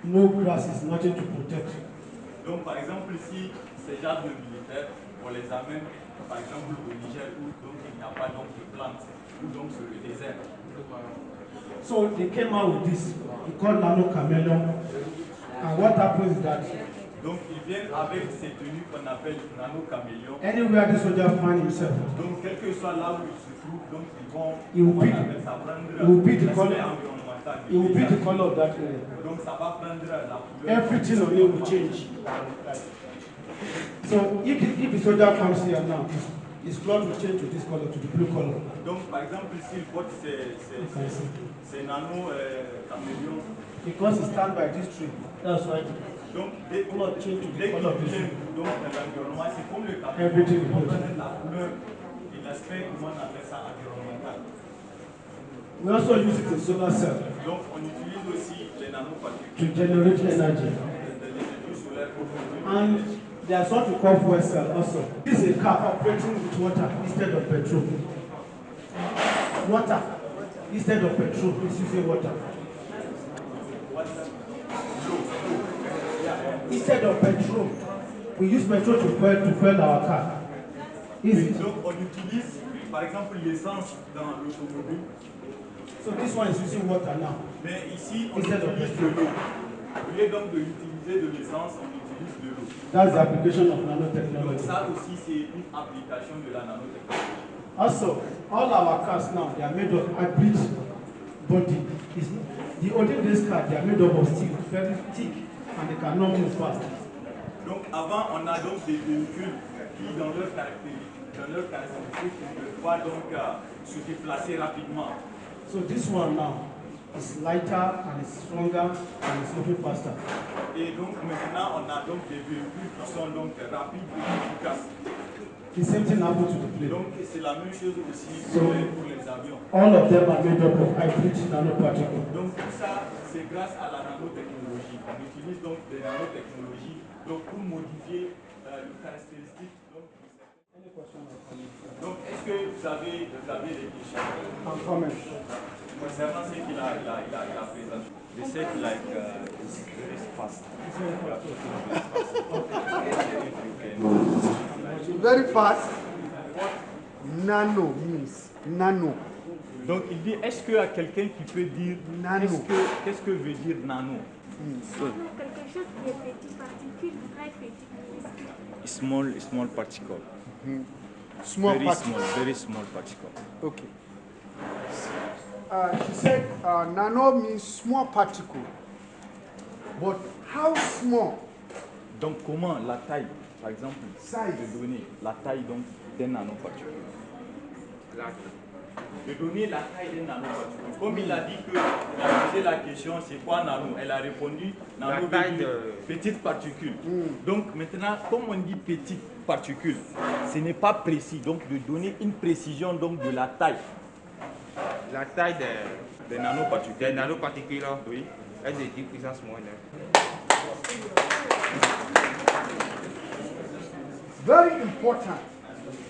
No grass is nothing to protect. Donc, par exemple, si ces genres de militaires, on les amène, par exemple, au Niger où donc il n'y a pas donc de plantes, ou donc sur le désert. So they came out with this. He called Nano Chameleon. And what happens is that Donc, ils viennent avec ces tenues qu'on appelle nano caméléon. anywhere the soldier finds himself, Donc, quel que soit là où ils se trouvent, donc ils vont He will be- ça prendre he will be the l'aspect color- environnemental. it will be the color of that area. Donc, ça va prendre la couleur. Everything on it will change. So if the soldier comes here now, his clothes will change to this color, to the blue color. Donc, par exemple, s'il porte ces nano caméléons, Because he stands by this tree. That's why. donc dès Colour change to the dès qu'il color of the vient tree. donc dans l'environnement, c'est comme le caméléon. Everything On will donne la couleur et l'aspect, comment on appelle ça, environnemental. We also use it in solar cell Donc, on utilise aussi les nanoparticules, to generate energy. l'énergie solaire pour produire. And there's what we call fuel cell also. This is a car operating with water instead of petrol. Water instead of petrol is using water. Instead of petrol, we use petrol to fuel our car. Easy. Donc, on utilise, par exemple, l'essence dans l'automobile, So this one is using water now. mais ici, on Instead of utilise de l'eau. Au lieu donc de l'utiliser de l'essence, on utilise de l'eau. That's the application of Donc, nanotechnology. ça aussi, c'est une application de la nanotechnologie. Also, all our cars now, they are made of hybrid body. The olden days cars, they are made up of steel, very thick, and they cannot move fast. Donc, avant, on a donc des véhicules qui, dans leurs caractéristiques, ne peuvent pas donc se déplacer rapidement. So this one now is lighter and it's stronger and it's moving faster. Et donc, maintenant, on a donc des véhicules qui sont donc rapides et efficaces. The same thing happens to the plane. Donc, c'est la même chose aussi So- pour les avions. All of them are made up of hybrid nanoparticles. Donc tout ça, c'est grâce à la nanotechnologie. On utilise donc des nanotechnologies donc, pour modifier les caractéristiques. Donc est-ce que vous avez des questions And comment? concernant ce qu'il a présenté? They said like it's very fast. Very fast. Nano means nano. Donc il dit, est-ce qu'il y a quelqu'un qui peut dire Nano. qu'est-ce que veut dire nano? Quelque chose qui est petit, particule, très petit. Small particle. Small Very particle. small, very small particle. Okay. She said nano means small particle. But how small? Donc comment la taille, par exemple, Size. de donner la taille donc d'un nanoparticule? De donner la taille d'un nanoparticule. Comme il a dit qu'il a posé la question, c'est quoi nano? Elle a répondu nano taille veut dire de- petite particule. Donc maintenant, comme on dit petite particule, ce n'est pas précis. Donc de donner une précision donc de la taille La taille des nanoparticules. des nanoparticules Oui. est de 10 puissance moins 9. Very important.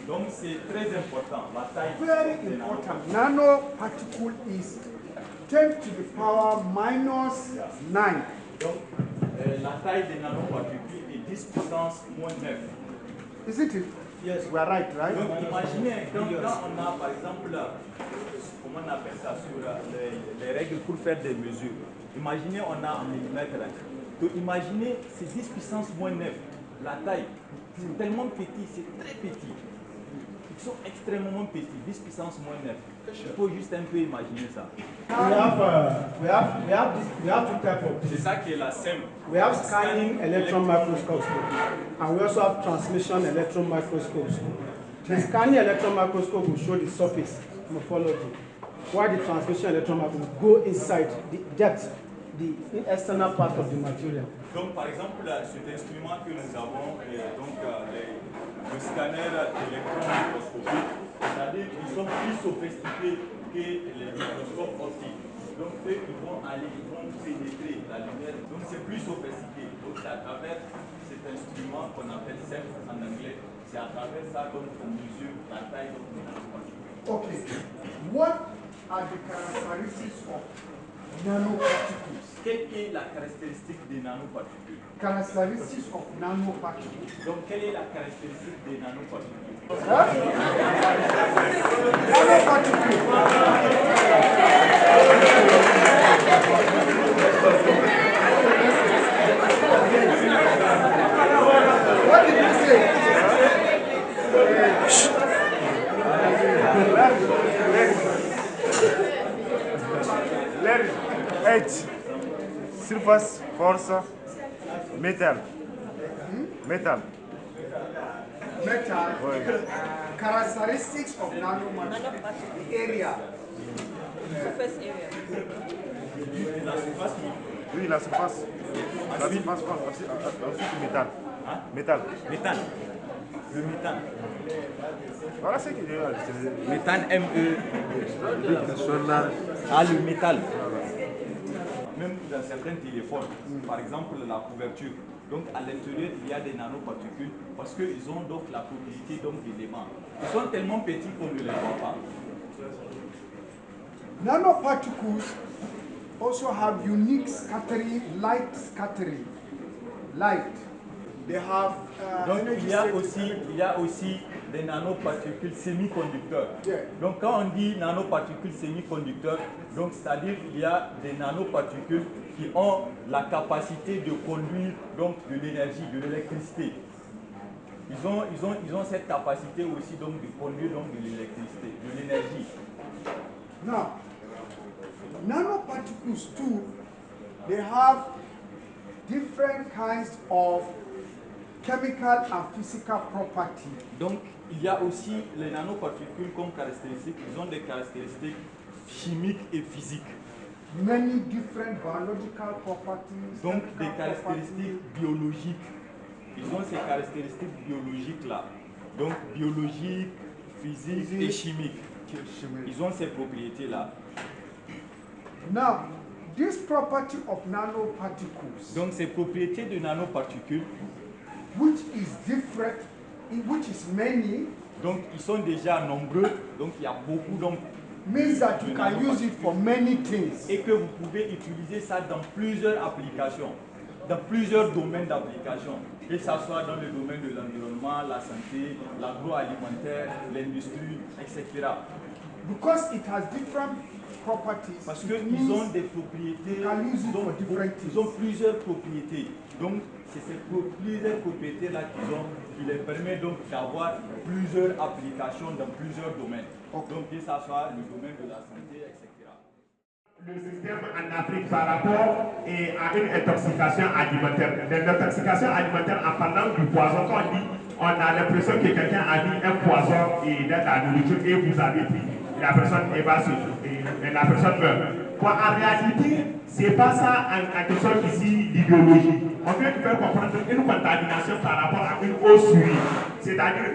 Donc c'est très important, la taille Very des important. nanoparticules. Nanoparticle is 10 to the power minus 9. Donc la taille des nanoparticules est 10 puissance moins 9. Isn't it? Yes. We are right, right? Donc imaginez quand on a par exemple, comment on appelle ça sur les règles pour faire des mesures. Imaginez on a en millimètres. Donc imaginez c'est 10 puissance moins 9. La taille, c'est tellement petit, c'est très petit. Ils sont extrêmement petits, 10 puissance moins 9. Il faut juste un peu imaginer ça. We have two types of C'est ça qui est la SEM. We have scanning electron microscopes and we also have transmission electron microscopes. The scanning electron microscope will show the surface morphology, while the transmission electron microscope will go inside the depth, the external part of the material. Donc par exemple, cet instrument que nous avons, le scanner électron microscopique, c'est-à-dire qu'ils sont plus sophistiqués que les microscopes optiques. Donc eux, ils vont pénétrer la lumière. Donc c'est plus sophistiqué. Donc c'est à travers cet instrument qu'on appelle SEM en anglais. C'est à travers ça qu'on mesure la taille de nanoparticule. Okay. What are the characteristics of nanoparticles? Quelle est la caractéristique des nanoparticules? Characteristics of nanoparticles. Donc quelle est la caractéristique des nanoparticules? Huh? Nanoparticles. What did you say? H, surface, force, métal. Métal. Metal. Oui. Characteristics of nanoparticles. Area. Surface area. La surface. Oui, la surface. La surface, ensuite métal. Hein? Métal. Méthane. Le méthane. Voilà ce que j'ai dit. Méthane, M-E. Ah, le métal. Même dans certains téléphones, par exemple la couverture. Donc à l'intérieur, il y a des nanoparticules parce qu'ils ont donc la propriété d'éléments. Ils sont tellement petits qu'on ne les voit pas. Nanoparticles also have unique scattering, light scattering. Light. They have Donc energy il y a aussi des nanoparticules semi-conducteurs. Yeah. Donc quand on dit nanoparticules semi-conducteurs, donc c'est-à-dire qu'il y a des nanoparticules qui ont la capacité de conduire donc de l'énergie, de l'électricité. Ils ont cette capacité aussi donc de conduire donc de l'électricité, de l'énergie. Now, nanoparticles too, they have different kinds of chemical and physical properties. Donc il y a aussi les nanoparticules comme caractéristiques, ils ont des caractéristiques chimiques et physiques. Many different biological properties. Donc chemical des caractéristiques biologiques. Ils ont ces caractéristiques biologiques là. Donc biologiques, physiques et chimiques. Ils ont ces propriétés là. Now, this property of nanoparticles, Donc ces propriétés de nanoparticules, which is different, which is many, donc ils sont déjà nombreux, donc il y a beaucoup donc means that you can use it for many things. et que vous pouvez utiliser ça dans plusieurs applications, dans plusieurs domaines d'application, que ce soit dans le domaine de l'environnement, la santé, l'agroalimentaire, l'industrie, etc. Because it has different properties, Parce it qu'ils means ont des propriétés, you can use it for different ils ont things. plusieurs propriétés. Donc c'est ces plusieurs propriétés-là qu'ils ont, qui les permet donc d'avoir plusieurs applications dans plusieurs domaines. Donc que ce soit le domaine de la santé, etc. Le système en Afrique par rapport à une intoxication alimentaire. L'intoxication alimentaire, en parlant du poison, quand on dit, on a l'impression que quelqu'un a mis un poison dans la nourriture et vous avez pris, la personne et la personne meurt. Bon, en réalité, c'est pas ça en question ici l'idéologie. On veut faire comprendre une contamination par rapport à une eau souillée, c'est-à-dire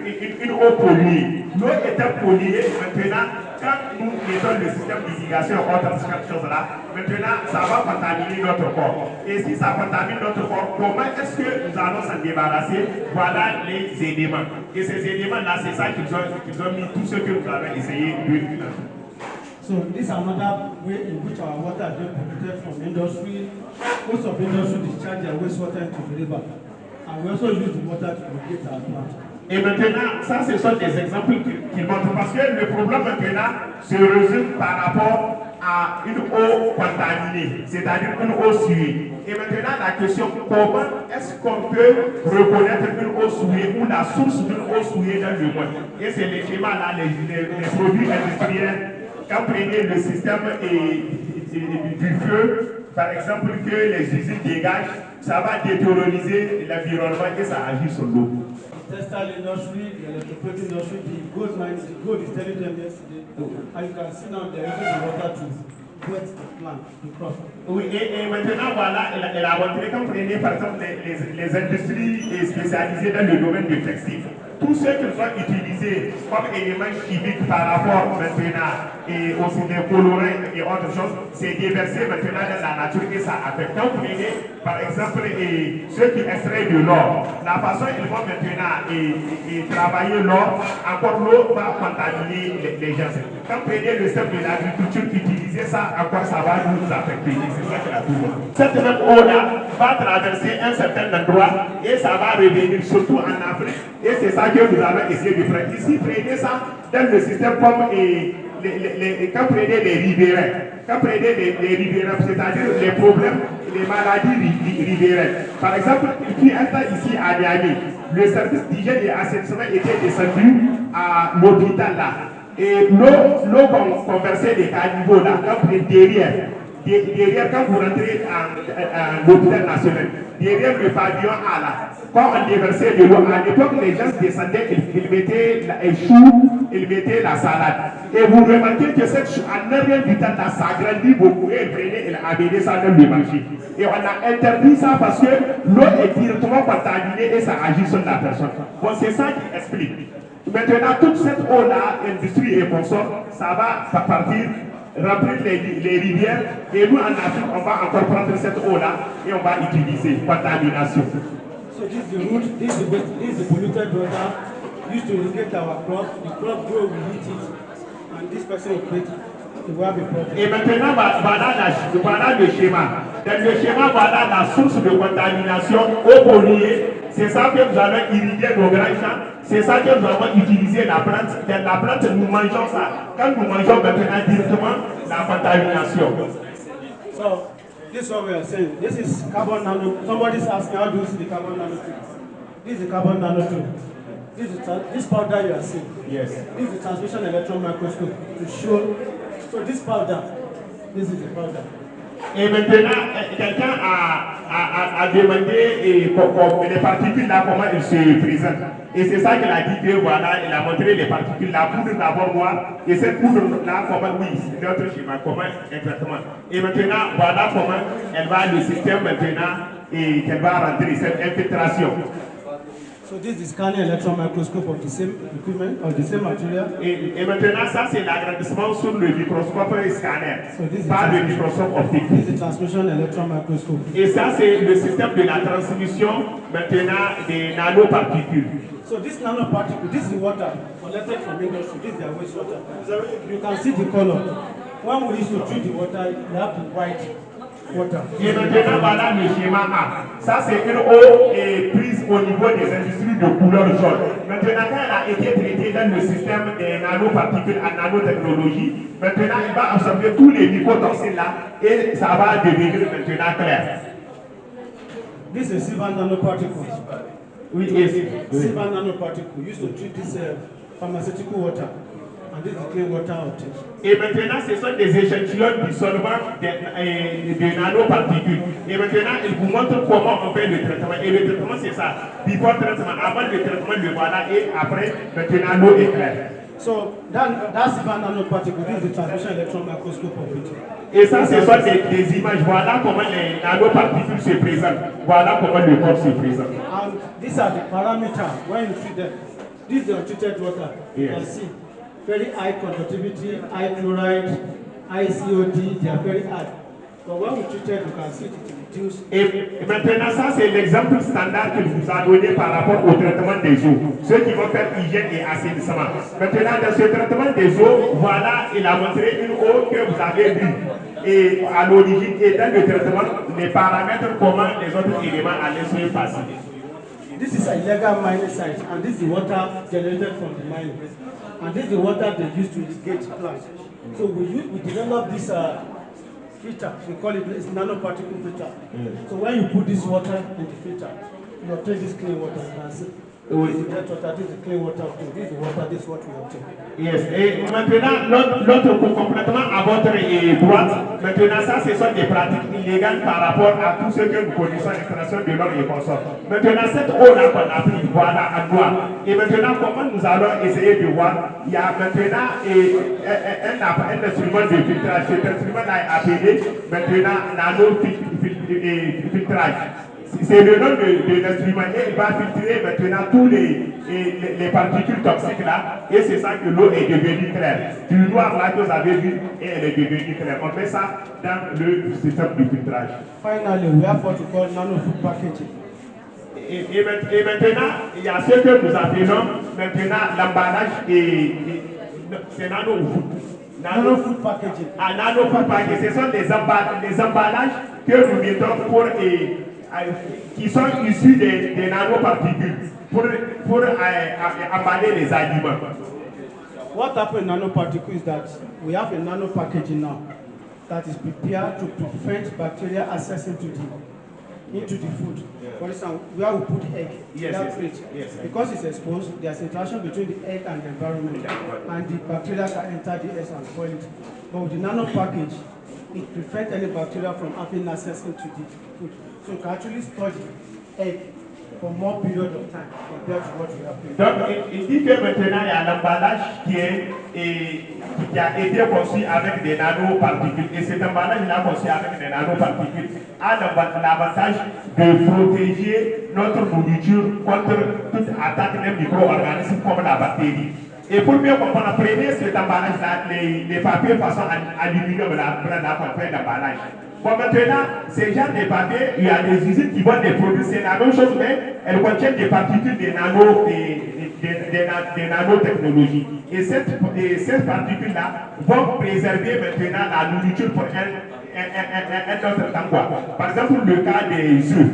une eau polluée. L'eau était polluée, maintenant, quand nous mettons le système d'irrigation ou autre chose-là, maintenant, ça va contaminer notre corps. Et si ça contamine notre corps, comment est-ce que nous allons s'en débarrasser? Voilà les éléments. Et ces éléments-là, c'est ça qu'ils ont mis, tout ce que nous avons essayé de faire. So this is another way in which our water is being polluted from industry. Most of industry discharge their wastewater into the river. And we also use the water to irrigate our plants. Et maintenant, ça ce sont des exemples qui montrent parce que le problème maintenant se résume par rapport à une eau contaminée, c'est-à-dire une eau souillée. Et maintenant la question, comment est-ce qu'on peut reconnaître une eau souillée ou la source d'une eau souillée dans le monde? Et c'est les schémas là, les produits industriels. Quand vous prenez le système du feu, par exemple, que les usines dégagent, ça va détérioriser l'environnement et ça agit sur l'eau. Textile industry, the electrical industry, the gold mines, the gold is telling them yesterday. And you can see now they're using the water to wet the plant, the crop. Oui, et maintenant, voilà, elle a montré, quand vous prenez par exemple les industries spécialisées dans le domaine du textile, tout ce qu'ils ont utilisé comme éléments chimiques par rapport maintenant et aussi les colorants et autres choses, c'est déversé maintenant dans la nature et ça affecte. Quand vous prenez par exemple ceux qui extraient de l'or, la façon ils vont maintenant travailler l'or, encore l'eau va contaminer les gens. Quand vous prenez le système de l'agriculture, utiliser ça, encore ça va nous affecter. C'est ça que la tour. Cette même eau-là va traverser un certain endroit et ça va revenir surtout en Afrique. Et c'est ça que nous allons essayer de faire. Ici, prenez ça dans le système comme quand vous prenez les riverains, c'est-à-dire les problèmes, les maladies riveraines. Par exemple, depuis un temps ici à Niamey, le service d'hygiène et assainissement était descendu à l'hôpital là. Et l'eau qu'on versait des caniveaux là, quand vous êtes derrière, quand vous rentrez à l'hôpital national, derrière le pavillon A là, quand on déversait de l'eau, à l'époque les gens descendaient, ils mettaient les choux, ils mettaient la salade. Et vous remarquez que cette chou, en rien du temps, là, ça grandit beaucoup et ils prenaient et amenaient ça dans le marché. Et on a interdit ça parce que l'eau est directement contaminée et ça agit sur la personne. Bon, c'est ça qui explique. Maintenant, toute cette eau-là, industrie et consort, ça va partir remplir les rivières et nous en Afrique, on va encore prendre cette eau-là et on va utiliser contamination. So this is the root, this is the polluted water used to irrigate our crop. The crop grow, we eat it, and this person will create it. Will have a problem. Et maintenant, voilà le schéma. Dans le schéma, voilà la source de contamination eau polluée. C'est ça que nous allons irriguer nos grands champs. C'est ça que nous allons utiliser la plante. Dans la plante, nous mangeons ça. Quand nous mangeons maintenant directement la contamination. So, this is what we are saying. This is carbon nano. Somebody's asking, how do you see the carbon nanotube? This is the carbon nanotube. This powder you are seeing. Yes. This is the transmission electron microscope to show. So this powder, this is the powder. Et maintenant, quelqu'un a demandé les particules là, comment elles se présentent. Et c'est ça qu'elle a dit que voilà, elle a montré les particules, la poudre d'abord noire, et cette poudre là, comment, oui, c'est notre schéma, comment exactement. Et maintenant, voilà comment elle va, le système maintenant, et qu'elle va rentrer cette infiltration. So this is scanning electron microscope of the same equipment, of the same material. Et maintenant, ça c'est l'agrandissement sur le microscope scanner, pas le microscope optique. This is the transmission electron microscope. Et ça c'est le système de la transmission maintenant des nanoparticules. So this nanoparticle, this is water collected from industry. This is their wastewater. You can see the color. When we used to treat the water, you have the white water. Et maintenant, voilà le schéma A. Ça, c'est une eau prise au niveau des industries de couleur jaune. Maintenant, quand elle a été traitée dans le système des nanoparticules en nanotechnologie, maintenant, il va absorber tous les mycotoxines là et ça va devenir maintenant clair. This is silver nanoparticle. Oui, yes. Silver nanoparticle used to treat this pharmaceutical water. And this is clean water out. Et maintenant, ce sont des échantillons du solvant de nanoparticules. Et maintenant, il vous montre comment on fait le traitement. Et le traitement, c'est ça. Before traitement, avant le traitement, le voilà. Et après, maintenant, l'eau est claire. So, that's the nanoparticle. This is the transmission electron microscope of it. Et ça, ce sont des images. Voilà comment les nanoparticules se présentent. Voilà comment le corps se présente. And these are the parameters when you treat them. This is the untreated water. You can see. Very high conductivity, high chloride, high COD, they are very high. But when we treat it, you can see it reduce. Et maintenant, ça c'est l'exemple standard qu'il vous a donné par rapport au traitement des eaux. Ceux qui vont faire hygiène et assainissement. Maintenant, dans ce traitement des eaux, voilà, il a montré une eau que vous avez vue. Et à l'origine, et dans le traitement, les paramètres, comment les autres éléments allaient se passer. This is a illegal mining site, and this is the water generated from the mine. And this is the water they use to irrigate plants. So we developed this filter. We call it nanoparticle filter. So when you put this water in the filter, you obtain this clean water. You can see. This is the water, this is the clean water. This is the water, this is what we obtain. Yes. Et maintenant, l'autre complètement à votre droite, maintenant ça, ce sont des pratiques illégales par rapport à tout ce que nous connaissons, l'extraction de l'or et consorts. Maintenant, cette eau-là qu'on a pris, voilà, à droite. Et maintenant, comment nous allons essayer de voir, il y a maintenant un instrument de filtrage. Cet instrument-là est appelé maintenant nano-filtrage. C'est le nom de l'instrument et il va filtrer maintenant tous les particules toxiques là et c'est ça que l'eau est devenue claire. Du noir là que vous avez vu et elle est devenue claire. On fait ça dans le système de filtrage. Finally, we have what we call nano-food packaging. Et maintenant, il y a ce que nous appelons maintenant l'emballage et c'est nano-food. Nano-food packaging. Ah, nano-food packaging, ce sont des emballages que nous mettons pour qui sont issus des nanoparticules pour emballer les aliments. What happened in nanoparticles is that we have a nano packaging now that is prepared to prevent bacteria access into the food. Yeah. For instance, where we put egg, yes. Because it's exposed, there's interaction between the egg and the environment, and the bacteria can enter the egg and spoil it. But with the nano package, it prevents any bacteria from having access into the food. So you can actually store the egg for more period of time compared to what we have been. Donc, il dit que maintenant il y a l'emballage qui a été conçu avec des nanoparticules. Et cet emballage-là conçu avec des nanoparticules a l'avantage de protéger notre nourriture contre toute attaque des micro-organismes comme la bactérie. Et pour mieux comprendre, prenez cet emballage-là, les papiers façon aluminium, là, qu'on fait l'emballage. Bon, maintenant, ces genres de papiers, il y a des usines qui vendent des produits, c'est la même chose, mais elles contiennent des particules des nanotechnologies. Et ces particules-là vont préserver maintenant la nourriture pour un autre temps. Par exemple, le cas des œufs.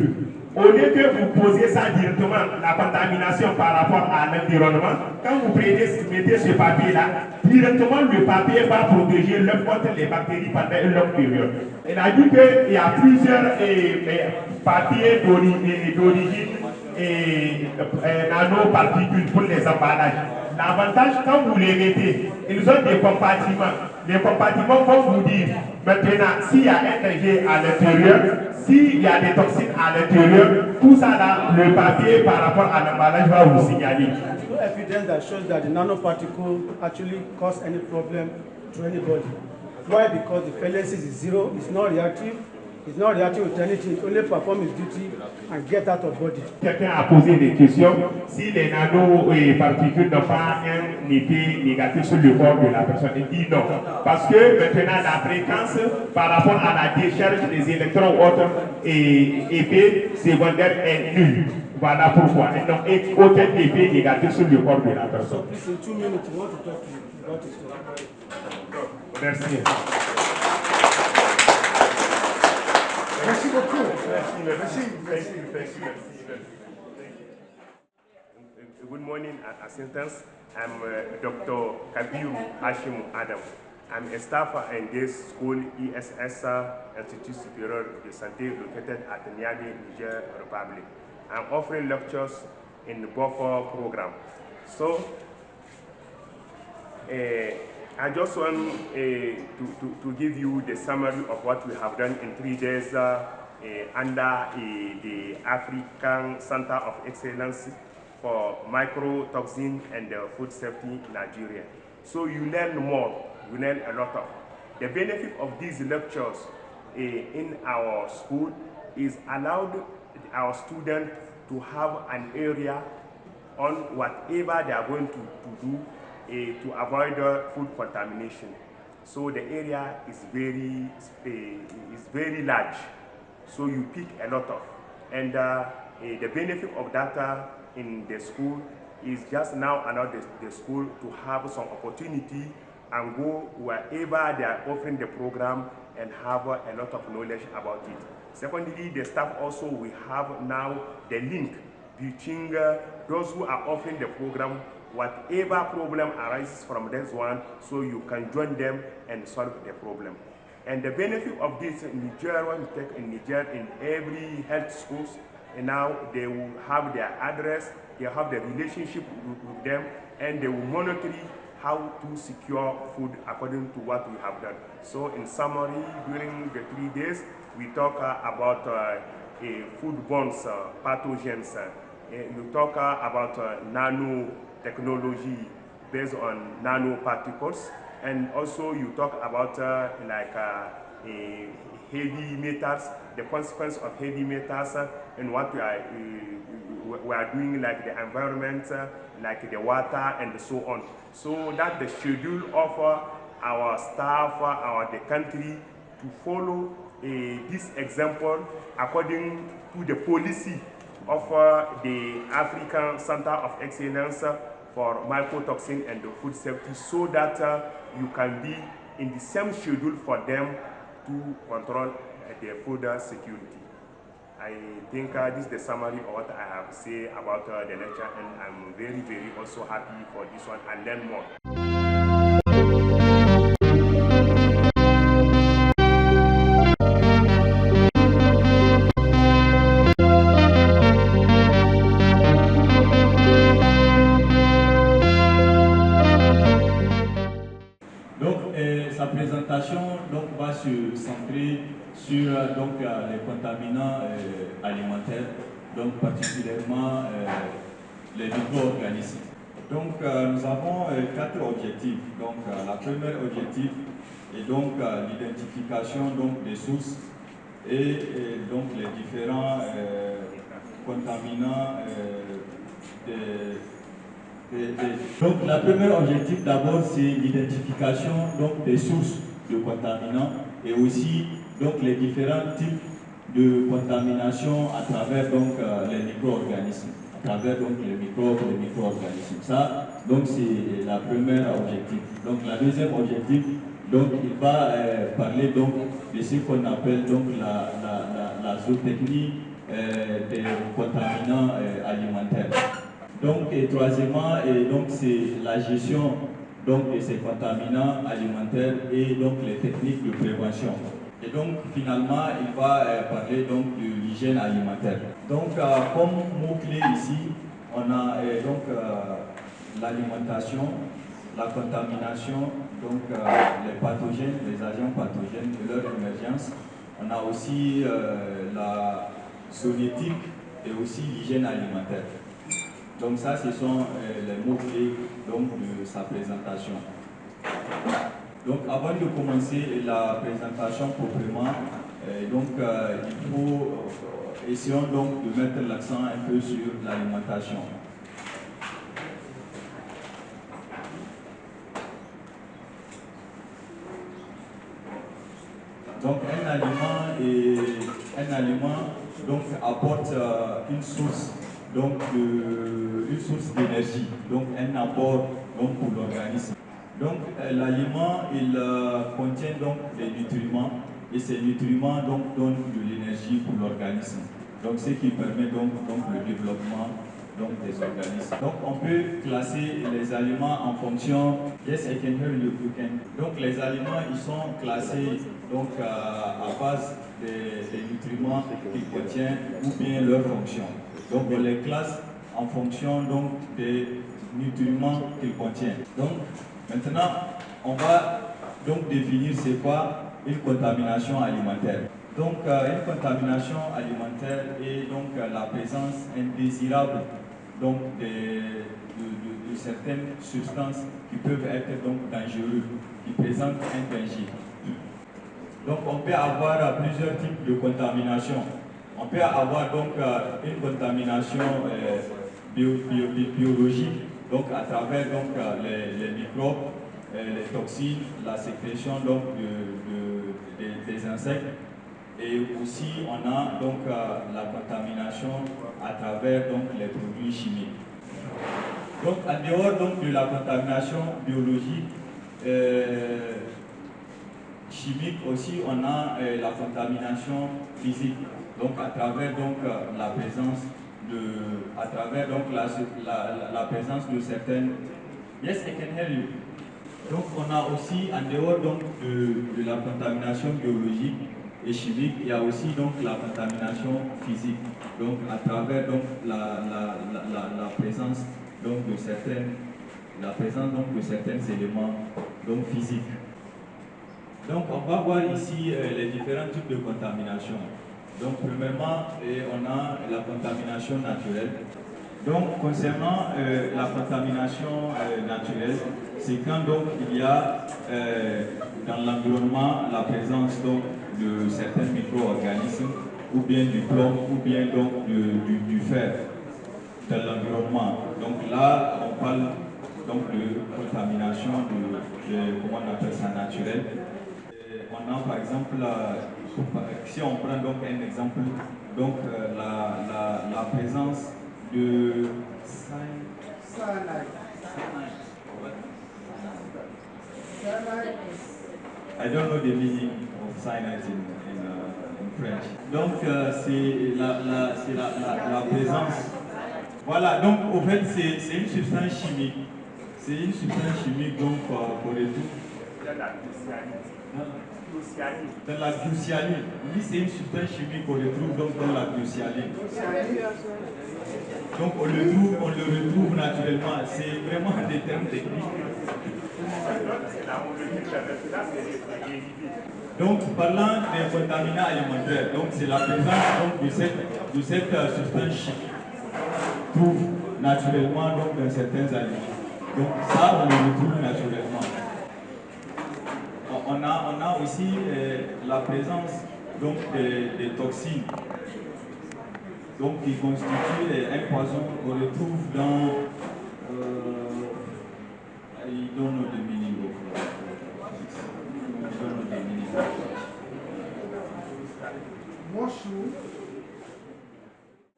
Au lieu que vous posiez ça directement, la contamination par rapport à l'environnement, quand vous mettez ce papier-là, directement le papier va protéger l'œuf contre les bactéries pendant une longue période. Il a dit qu'il y a plusieurs papiers d'origine nanoparticules pour les emballages. L'avantage, quand vous les mettez, ils ont des compartiments. Les compartiments vont vous dire, maintenant, s'il y a un danger à l'intérieur, s'il y a des toxines à l'intérieur, tout ça là, le papier par rapport à l'emballage va vous signaler. No evidence that shows that the nanoparticle actually cause any problem to anybody. Why? Because the phalanxes is zero, it's not reactive with anything, it only perform its duty and get out of body. Quelqu'un a posé des questions si les nanoparticules n'ont pas un effet négatif sur le corps de la personne. Il dit non. Parce que maintenant la fréquence par rapport à la décharge des électrons ou autres effets secondaires est nulle. Voilà pourquoi. Ils n'ont aucun effet négatif sur le corps de la personne. So please, in 2 minutes, we want to talk to you about this. Merci. Merci beaucoup. Merci. Good morning, assistants. I'm Dr. Kabiru Hashim Adam. I'm a staff in this school, ESS Institute Superior de Santé, located at Niamey, Niger Republic. I'm offering lectures in the BOFO program. So, I just want to give you the summary of what we have done in 3 days under the African Center of Excellence for Microtoxin and Food Safety in Nigeria. So you learn more, you learn a lot of. The benefit of these lectures in our school is allowed our students to have an area on whatever they are going to do to avoid food contamination. So the area is very large, so you pick a lot of. And the benefit of that in the school is just now allow the school to have some opportunity and go wherever they are offering the program and have a lot of knowledge about it. Secondly, the staff also will have now the link between those who are offering the program, whatever problem arises from this one, so you can join them and solve the problem. And the benefit of this in Niger, in every health schools, and now they will have their address, they have the relationship with them, and they will monitor how to secure food according to what we have done. So in summary, during the 3 days, we talk about foodborne pathogens. You talk about nanotechnology based on nanoparticles, and also you talk about heavy metals, the consequence of heavy metals and what we are doing, like the environment, like the water and so on. So that the schedule of our staff, the country to follow this example according to the policy of the African Center of Excellence for Mycotoxin and the food safety, so that you can be in the same schedule for them to control their food security. I think this is the summary of what I have to say about the lecture, and I'm very, very also happy for this one and learn more. Sa présentation va se centrer sur les contaminants alimentaires, particulièrement les micro-organismes. Nous avons 4 objectifs. La première objectif est l'identification des sources et les différents contaminants. La première objectif d'abord, c'est l'identification des sources de contaminants et aussi les différents types de contamination à travers les micro-organismes, à travers les microbes, les micro-organismes. Ça, c'est la première objectif. La deuxième objectif, il va parler de ce qu'on appelle la zootechnie des contaminants alimentaires. Et troisièmement, c'est la gestion de ces contaminants alimentaires et les techniques de prévention. Et finalement, il va parler de l'hygiène alimentaire. Comme mot-clé ici, on a l'alimentation, la contamination, les pathogènes, les agents pathogènes et leur émergence. On a aussi la sonétique et aussi l'hygiène alimentaire. Ça, ce sont les mots-clés de sa présentation. Avant de commencer la présentation proprement, il faut essayons de mettre l'accent un peu sur l'alimentation. Un aliment apporte une source d'énergie, un apport pour l'organisme. L'aliment, il contient des nutriments et ces nutriments donnent de l'énergie pour l'organisme. Ce qui permet le développement des organismes. On peut classer les aliments en fonction. Yes, I can hear you. You can. Les aliments, ils sont classés à base des nutriments qu'ils contiennent ou bien leur fonction. On les classe en fonction des nutriments qu'ils contiennent. Maintenant, on va définir c'est quoi une contamination alimentaire. Une contamination alimentaire est la présence indésirable de certaines substances qui peuvent être dangereuses, qui présentent un danger. On peut avoir plusieurs types de contamination. On peut avoir une contamination biologique, à travers les microbes, les toxines, la sécrétion des insectes. Et aussi on a la contamination à travers les produits chimiques. En dehors de la contamination biologique, chimique aussi, on a la contamination physique. À travers la présence la présence de certaines. Yes, I can hear you. On a aussi, en dehors de la contamination biologique et chimique, il y a aussi la contamination physique. À travers la présence de certains éléments physiques. On va voir ici les différents types de contamination. Premièrement, on a la contamination naturelle. Concernant la contamination naturelle, c'est quand il y a dans l'environnement la présence de certains micro-organismes, ou bien du plomb, ou bien donc du fer dans l'environnement. Donc là, on parle donc de contamination comment on appelle ça, naturelle. On a par exemple, si on prend donc un exemple, donc la présence de I don't know the meaning of cyanide in French. Donc c'est la présence. Voilà, donc au fait c'est une substance chimique. C'est une substance chimique donc pour les tout. Dans la glucialine. Oui, c'est une substance chimique qu'on retrouve donc dans la glucialine. Donc on le retrouve naturellement. C'est vraiment des termes techniques. Donc parlant des contaminants alimentaires, donc c'est la présence donc, de cette substance chimique trouve naturellement donc, dans certains aliments. Donc ça, on le retrouve naturellement. On a aussi la présence donc, des toxines donc, qui constituent un poison qu'on retrouve dans... I don't know the meaning of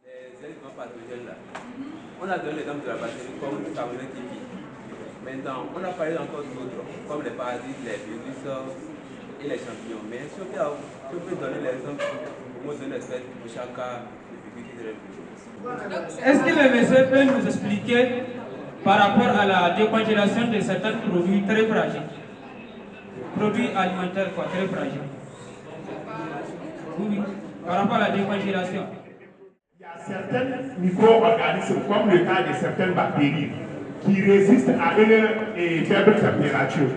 Les éléments pathogènes là, on a donné l'exemple de la bactérie comme le carboné typique. Maintenant, on a parlé encore d'autres, comme les parasites, les virus et les champignons. Mais si on peut donner l'exemple, pour vous donner l'exemple pour chaque cas de publicité. Est-ce que le monsieur peut nous expliquer par rapport à la décongélation de certains produits très fragiles, produits alimentaires quoi, très fragiles? Oui, par rapport à la décongélation. Il y a certains micro-organismes, comme le cas de certaines bactéries, qui résistent à une faible température.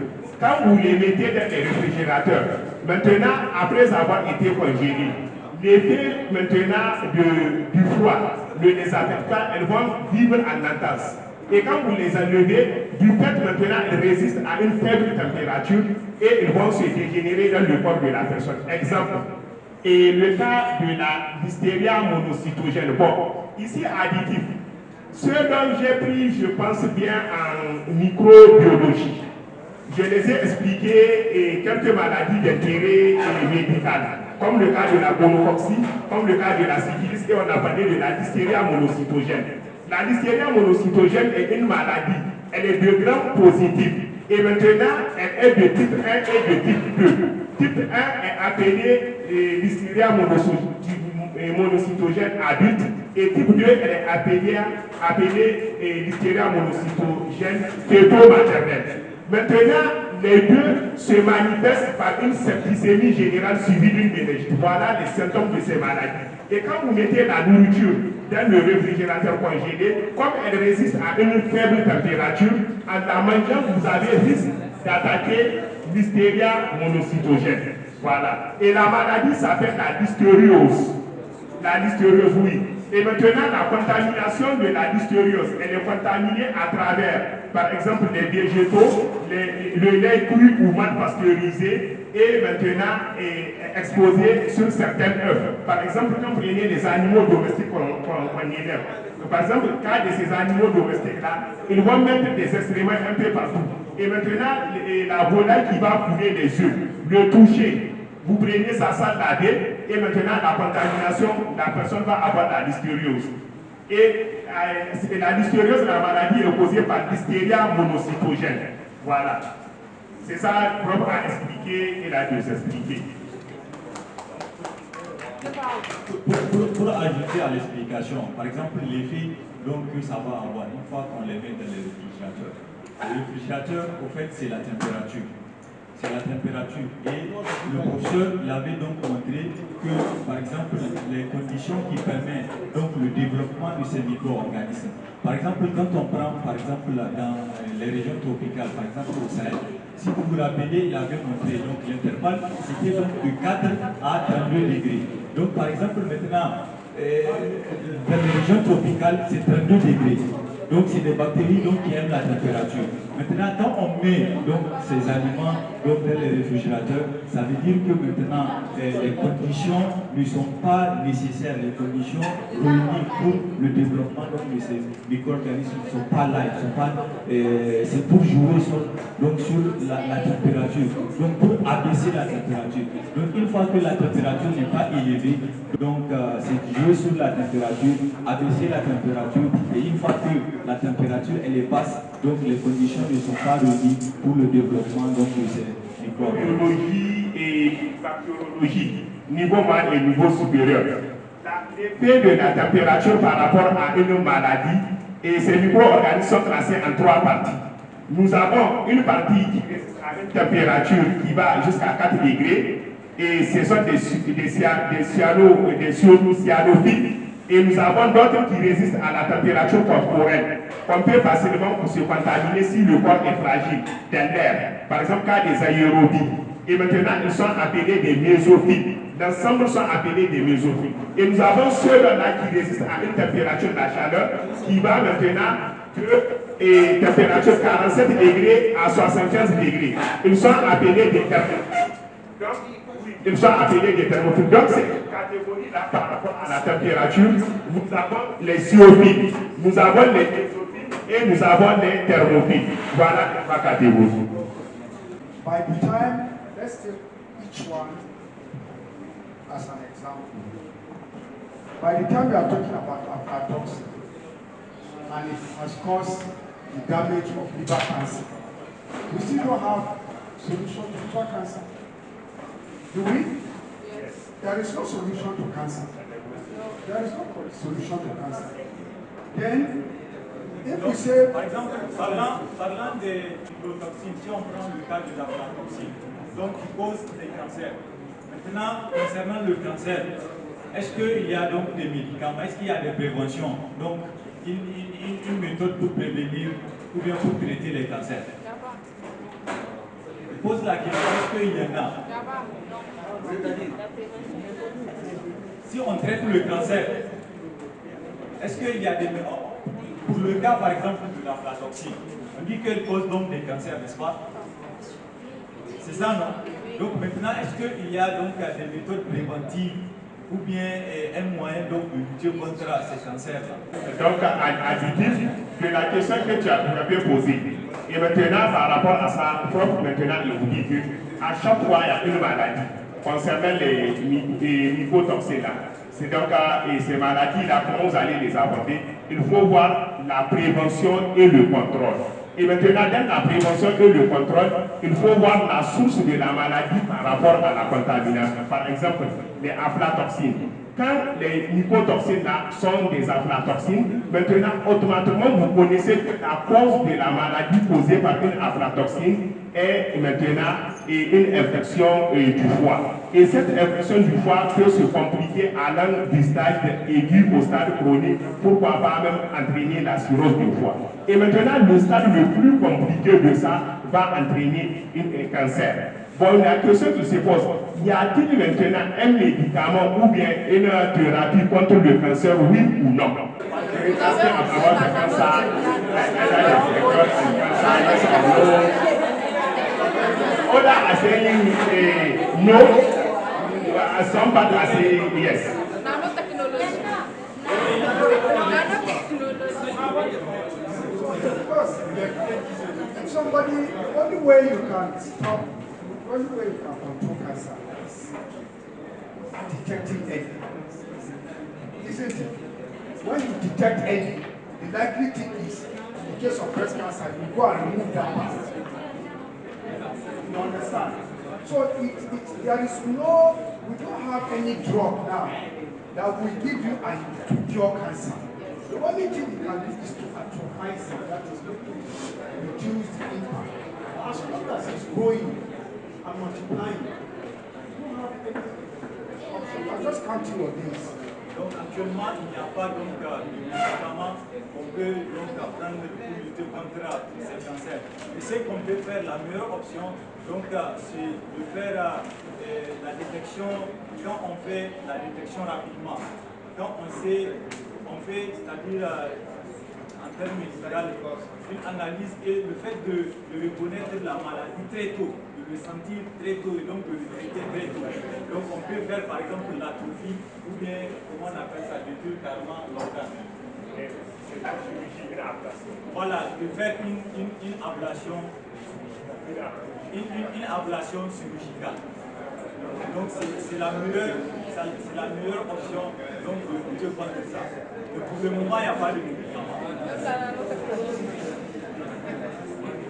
Quand vous les mettez dans les réfrigérateurs, maintenant, après avoir été congélés, l'effet maintenant du froid ne les affecte pas, elles vont vivre en entasse. Et quand vous les enlevez, du fait maintenant, elles résistent à une faible température et ils vont se dégénérer dans le corps de la personne. Exemple, et le cas de la Listeria monocytogène. Bon, ici additif. Ce dont j'ai pris, je pense bien en microbiologie. Je les ai expliqués quelques maladies d'intérêt médical, comme le cas de la gonocoxie, comme le cas de la syphilis, et on a parlé de la Listeria monocytogène. La Listeria monocytogène est une maladie, elle est de gram positif. Et maintenant, elle est de type 1 et de type 2. Type 1 est appelée Listeria monocytogène adulte et type 2 elle est appelée Listeria monocytogène fœto-maternelle. Maintenant, les deux se manifestent par une septicémie générale suivie d'une méningite. Voilà les symptômes de ces maladies. Et quand vous mettez la nourriture dans le réfrigérateur congélé, comme elle résiste à une faible température, en la mangeant, vous avez risque d'attaquer Listeria monocytogène. Voilà. Et la maladie s'appelle la listériose. La listériose, oui. Et maintenant, la contamination de la listériose, elle est contaminée à travers, par exemple, les végétaux, le lait cru ou mal pasteurisé, et maintenant est exposé sur certains œufs. Par exemple, quand vous prenez les animaux domestiques qu'on élève, par exemple, le cas de ces animaux domestiques-là, ils vont mettre des excréments un peu partout. Et maintenant, la volaille qui va couler les œufs, le toucher, vous prenez sa salle lavée et maintenant la contamination, la personne va avoir la listériose. Et la listériose, la maladie est causée par Listeria monocytogène. Voilà. C'est ça propre à expliquer et à nous expliquer. Pour ajouter à l'explication, par exemple, l'effet que ça va avoir une fois qu'on les met dans les réfrigérateurs. Le réfrigérateur, au fait, c'est la température. C'est la température. Et le professeur l'avait donc montré que, par exemple, les conditions qui permettent donc le développement de ces micro-organismes. Par exemple, quand on prend, par exemple, dans les régions tropicales, par exemple au Sahel, si vous vous rappelez, il avait montré, donc l'intervalle, c'était donc de 4 à 32 degrés. Donc, par exemple, maintenant, dans les régions tropicales, c'est 32 degrés. Donc c'est des bactéries donc, qui aiment la température. Maintenant, quand on met donc, ces aliments donc, dans les réfrigérateurs, ça veut dire que maintenant les conditions ne sont pas nécessaires, les conditions réunies pour le développement donc, de ces micro-organismes ne sont pas là, c'est pour jouer sur la température, donc pour abaisser la température. Donc une fois que la température n'est pas élevée, donc c'est jouer sur la température, abaisser la température, et une fois que la température elle est basse, donc les conditions ne sont pas réunies pour le développement donc, de ces micro-organismes. Biologie et bactériologie, niveau moyen et niveau supérieur. L'effet de la température par rapport à une maladie, et ces micro-organismes sont classés en 3 parties. Nous avons une partie qui est à une température qui va jusqu'à 4 degrés, et ce sont des cyanophiles. Et nous avons d'autres qui résistent à la température corporelle. On peut facilement se contaminer si le corps est fragile, dans l'air. Par exemple, cas des aérobies. Et maintenant, ils sont appelés des mésophiles. L'ensemble sont appelés des mésophiles. Et nous avons ceux-là qui résistent à une température de la chaleur qui va maintenant de température 47 degrés à 75 degrés. Ils sont appelés des thermophiles. Ils sont appelés des thermophiles. Donc, cette catégorie-là, par rapport à la température, nous avons les syophiles, nous avons les mésophiles et nous avons les thermophiles. Voilà les 3 catégories. By the time, let's take each one as an example. By the time we are talking about aflatoxin, and it has caused the damage of liver cancer, we still don't have solution to liver cancer. Do we? Yes. There is no solution to cancer. There is no solution to cancer. Then, if we say... Par exemple, parlant des microtoxines, si on prend le cas de la aflatoxine, donc qui cause des cancers. Maintenant, concernant le cancer, est-ce qu'il y a donc des médicaments, est-ce qu'il y a des préventions, donc une méthode pour prévenir ou bien pour traiter les cancers? Je pose la question, est-ce qu'il y en a? Si on traite le cancer, est-ce qu'il y a des... Pour le cas par exemple de la aflatoxine, on dit qu'elle cause donc des cancers, n'est-ce pas? C'est ça, non? Donc maintenant, est-ce qu'il y a donc des méthodes préventives ou bien un moyen donc de lutter contre ces cancers-là? Donc, additif, de la question que tu avais posée, et maintenant par rapport à ça, il faut maintenant vous dire qu'à chaque fois il y a une maladie concernant les mycotoxines là. C'est donc ces maladies-là, comment vous allez les aborder? Il faut voir la prévention et le contrôle. Et maintenant, dans la prévention et le contrôle, il faut voir la source de la maladie par rapport à la contamination. Par exemple, les aflatoxines. Quand les mycotoxines là sont des aflatoxines, maintenant, automatiquement, vous connaissez que la cause de la maladie causée par une aflatoxine est maintenant une infection du foie. Et cette infection du foie peut se compliquer allant du stade aigu au stade chronique, pourquoi pas même entraîner la cirrhose du foie. Et maintenant, le stade le plus compliqué de ça va entraîner un cancer. Bon, la question qui se pose, y a-t-il maintenant un médicament ou bien une thérapie contre le cancer, oui ou non? Others are saying no, some part are saying yes. Nanotechnology. If somebody, the only way you can stop, the only way you can control cancer is detecting any. Isn't it? When you detect any, the likely thing is, in the case of breast cancer, you go and remove that part. You understand? So there is no, we don't have any drug now that will give you to cure cancer. The only thing you can do is to atomize it, that is to reduce the impact. As long as it's growing and multiplying, you don't have any option. I'm just counting your days. Donc actuellement, il n'y a pas donc de médicaments qu'on peut donc prendre pour lutter contre ces cancers. Et ce qu'on peut faire, la meilleure option, donc c'est de faire la détection, quand on fait la détection rapidement. Quand on sait, on fait, c'est-à-dire en termes médicaux, une analyse et le fait de reconnaître la maladie très tôt, de le sentir très tôt et donc de le traiter très tôt. Donc on peut faire par exemple l'atrophie ou bien, comment on appelle ça, détruire carrément l'organe. Voilà, de faire une ablation, une ablation chirurgicale. Donc c'est la meilleure option donc, de prendre ça. Et pour le moment, il n'y a pas de médicament.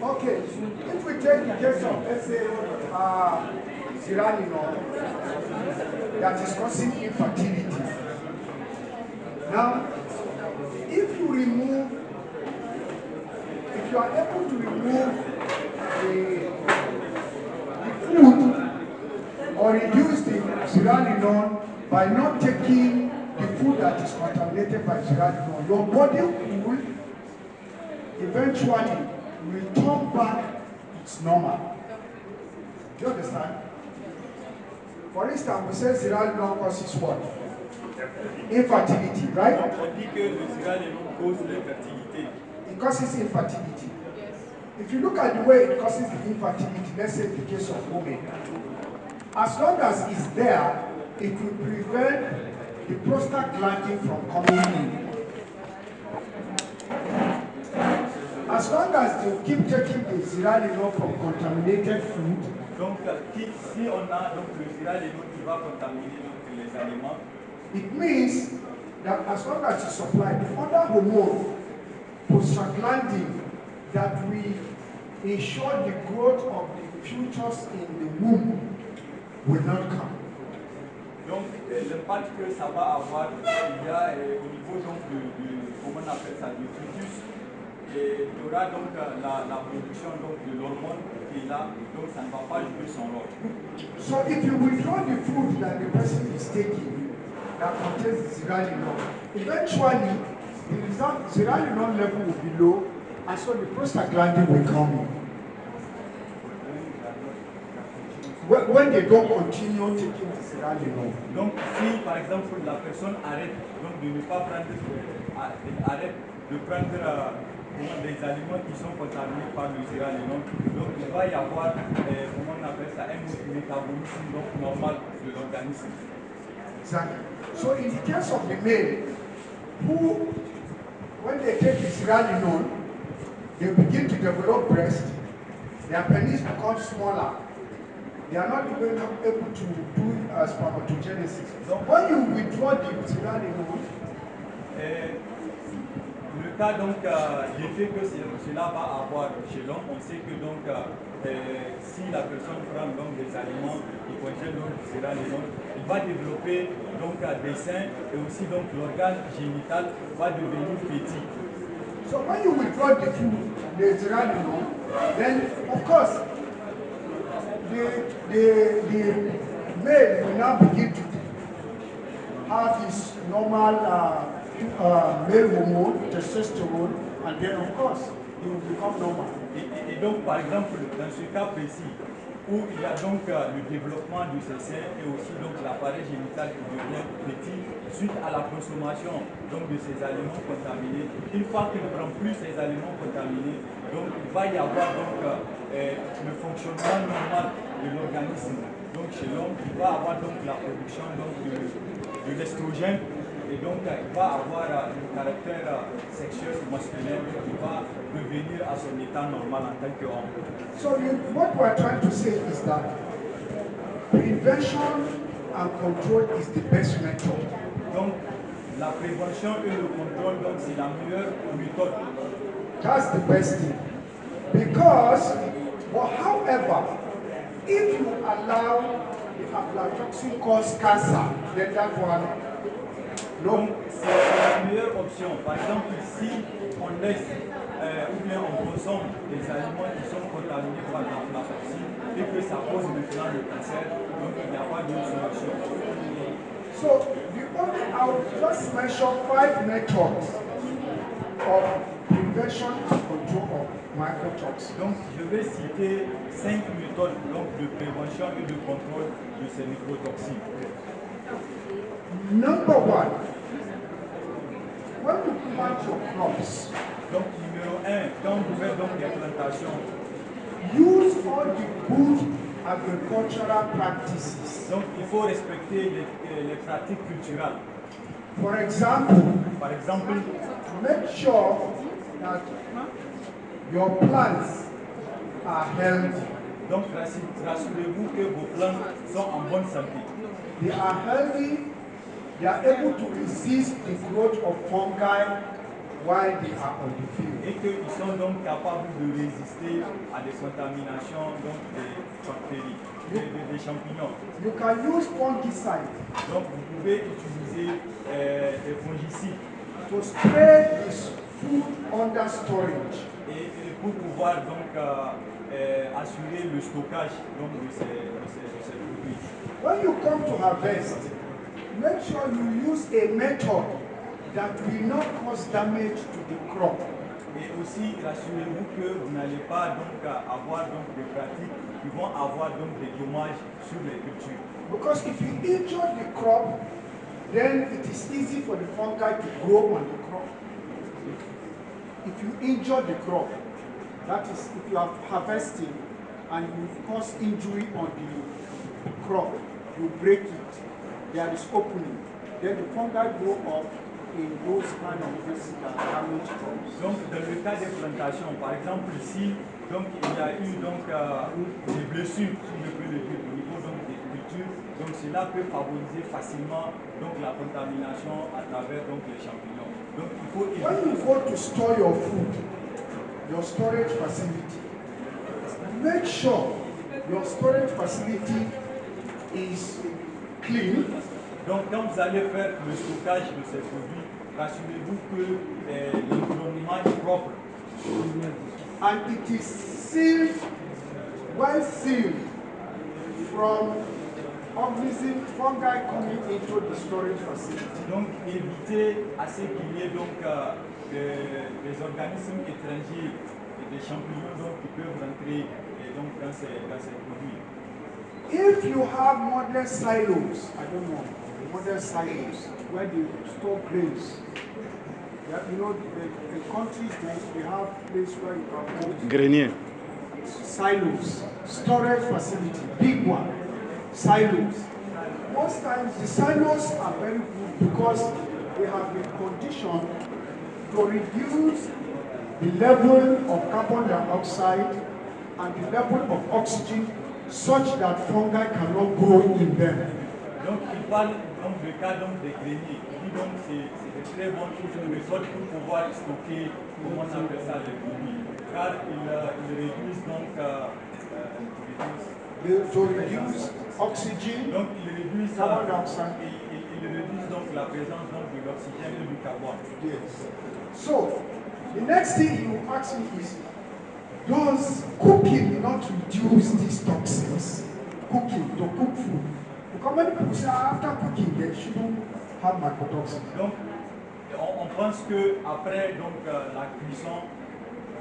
Okay, if we take the case of, let's say, Ziranilon, that is causing infertility. Now, if you are able to remove the food or reduce the Ziranilon by not taking the food that is contaminated by Ziranilon, your body will eventually return back its normal. Do you understand? For instance, we say Ziranilon causes what? Infertility, right? On dit que le Ziranilon cause l'infertilité. It causes infertility. If you look at the way it causes the infertility, let's say in the case of women, as long as it's there, it will prevent the prostaglandin from coming in. As long as you keep taking the Ziranilon from contaminated food, donc si on a donc le Ziranilon qui va contaminer donc, les aliments, it means that as long as you supply the other hormone, prostaglandin, that we ensure the growth of the futures in the womb will not come. Donc l'impact que ça va avoir, il y a au niveau donc comment on appelle ça, du fœtus, et il y aura donc la production donc, de l'hormone qui est là, donc ça ne va pas jouer son rôle. So if you withdraw the food that the person is taking that contains Ziranilon, eventually the Ziranilon level will be low, and so the prostaglandin will come in. When they don't continue taking the Ziranilon. Donc si par exemple la personne arrête donc, de ne pas prendre, arrête de prendre des aliments qui sont contaminés par le Ziranilon, donc il va y avoir, comment on appelle ça, un métabolisme donc, normal de l'organisme. Exactly. So in the case of the male, who, when they take the Ziranilon, they begin to develop breast, their penis becomes smaller. They are not even able to do spermatogenesis. So when you withdraw the Ziranilon, le cas donc l'effet que cela va avoir chez l'homme, on sait que donc si la personne prend donc des aliments qui contiennent donc du Ziranilon, il va développer donc des seins et aussi donc l'organe génital va devenir petit. So when you withdraw the food, the Ziranilon, then of course the male will now begin to have his normal male hormone, testosterone, and then of course he will become normal. Et donc par exemple dans ce cas précis où il y a donc le développement de ces seins et aussi donc l'appareil génital qui devient petit suite à la consommation donc de ces aliments contaminés, une fois qu'il ne prend plus ces aliments contaminés, donc il va y avoir donc le fonctionnement normal de l'organisme. Donc chez l'homme, il va avoir donc la production donc, de l'estrogène et donc il va avoir un caractère sexuel masculin qui va revenir à son état normal en tant qu'homme. So what we are trying to say is that prevention and control is the best method. Donc la prévention et le contrôle donc c'est la meilleure méthode. That's the best thing. Because, but however, if you allow the aflatoxin cause cancer, then that one. Donc c'est la meilleure option. Par exemple, si on laisse ou bien on consomme des aliments qui sont contaminés par l'aflatoxine et que ça cause maintenant le cancer, donc il n'y a pas d'autre solution. So I will just mention 5 methods of prevention and control of mycotoxins. Donc je vais citer 5 méthodes donc, de prévention et de contrôle de ces microtoxines. Number 1, when plant your crops, Donc, numéro 1, quand vous faites donc des plantations, use all the good agricultural practices. donc il faut respecter les pratiques culturelles. For example, Par exemple, make sure that your plants are healthy. donc rassurez-vous que vos plantes sont en bonne santé. They are healthy, they are able to resist the growth of fungi while they are on the field. Et qu'ils sont donc capables de résister à des contaminations donc des bactéries, des champignons. You can use fungicide Donc vous pouvez utiliser des fongicides to spray this food under storage. et pour pouvoir donc assurer le stockage donc, de ces produits. When you come to harvest, make sure you use a method that will not cause damage to the crop. Et aussi, rassurez-vous que vous n'allez pas donc avoir donc des pratiques qui vont avoir donc des dommages sur les cultures. Because if you injure the crop, then it is easy for the fungi to grow on the crop. If you injure the crop, that is, if you are harvesting and you cause injury on the crop, you break it, there is opening, then the fungi grow up in those kind of places that damage crops. Donc, dans le cas des plantations, par exemple, si donc, il y a eu donc, des blessures, si je peux le dire, au niveau donc, des cultures, donc cela peut favoriser facilement donc, la contamination à travers donc, les champignons. Donc, il faut When you go to store your food, your storage facility, make sure your storage facility is clean. Donc, quand vous allez faire le stockage de ces produits, rassurez-vous que l'environnement est propre. And it is sealed, well sealed from organisms, fungi coming into the storage facility. Donc, évitez à ce qu'il y ait donc des organismes étrangers et des champignons donc, qui peuvent rentrer donc, dans ces produits. If you have modern silos, I don't know, modern silos where they store grains, you know, the countries they have places where you can put grenier, silos, storage facility, big one, silos. Most times the silos are very good because they have been conditioned to reduce the level of carbon dioxide and the level of oxygen such that fungi cannot grow in them. Donc, il parle donc du cas donc, des greniers. Il dit donc c'est de très bonnes méthodes pour pouvoir stocker, comment on appelle ça, les produits. Car ils réduisent donc to reduce oxygen, donc ils réduisent carbon dioxide. Ils réduisent donc la présence donc, de l'oxygène et du carbone. Yes. So, the next thing you ask me is, does cooking not reduce these toxins? Cooking, to cook food. Because many people say after cooking they shouldn't have mycotoxins. Donc, on pense que après donc la cuisson,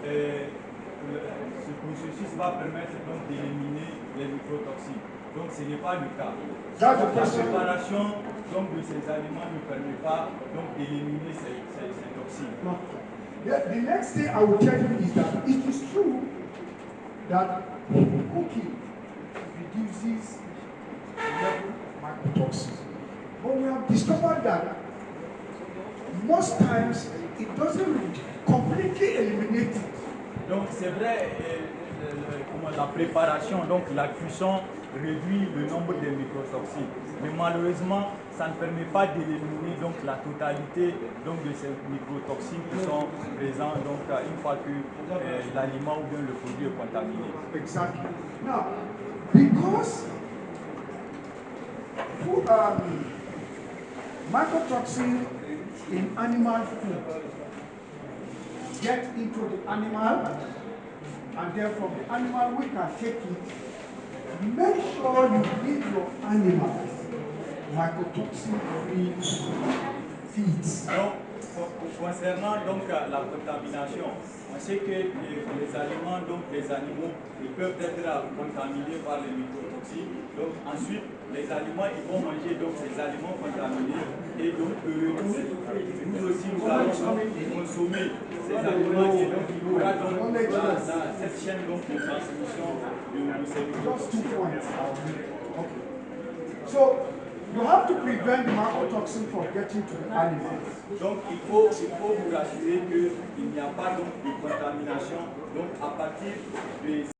ce processus va permettre donc d'éliminer les microtoxines. Donc, ce n'est pas le cas. La préparation donc de ces aliments ne permet pas donc d'éliminer ces toxines. No. The next thing I will tell you is that it is true that cooking reduces the level of mycotoxins. But we have discovered that most times it doesn't completely eliminate it. Donc c'est vrai, la préparation, donc la cuisson réduit le nombre de microtoxines. Mais malheureusement, ça ne permet pas d'éliminer donc la totalité donc, de ces microtoxines qui sont présents donc, une fois que l'aliment ou bien le produit est contaminé. Exactly. Now, because mycotoxins in animal food get into the animal, and then from the animal we can take it. Make sure you feed your animals mycotoxin-free feeds. Donc, Concernant donc la contamination, on sait que les aliments, donc les animaux, ils peuvent être contaminés par les mycotoxines. Donc ensuite, les aliments, ils vont manger donc ces aliments contaminés et donc nous aussi nous allons consommer ces aliments et donc il y aura donc cette chaîne donc, de transmission de ces mycotoxines. So, you have to prevent the mycotoxin from getting to the animals. Donc il faut vous rassurer qu'il n'y a pas donc de contamination donc à partir de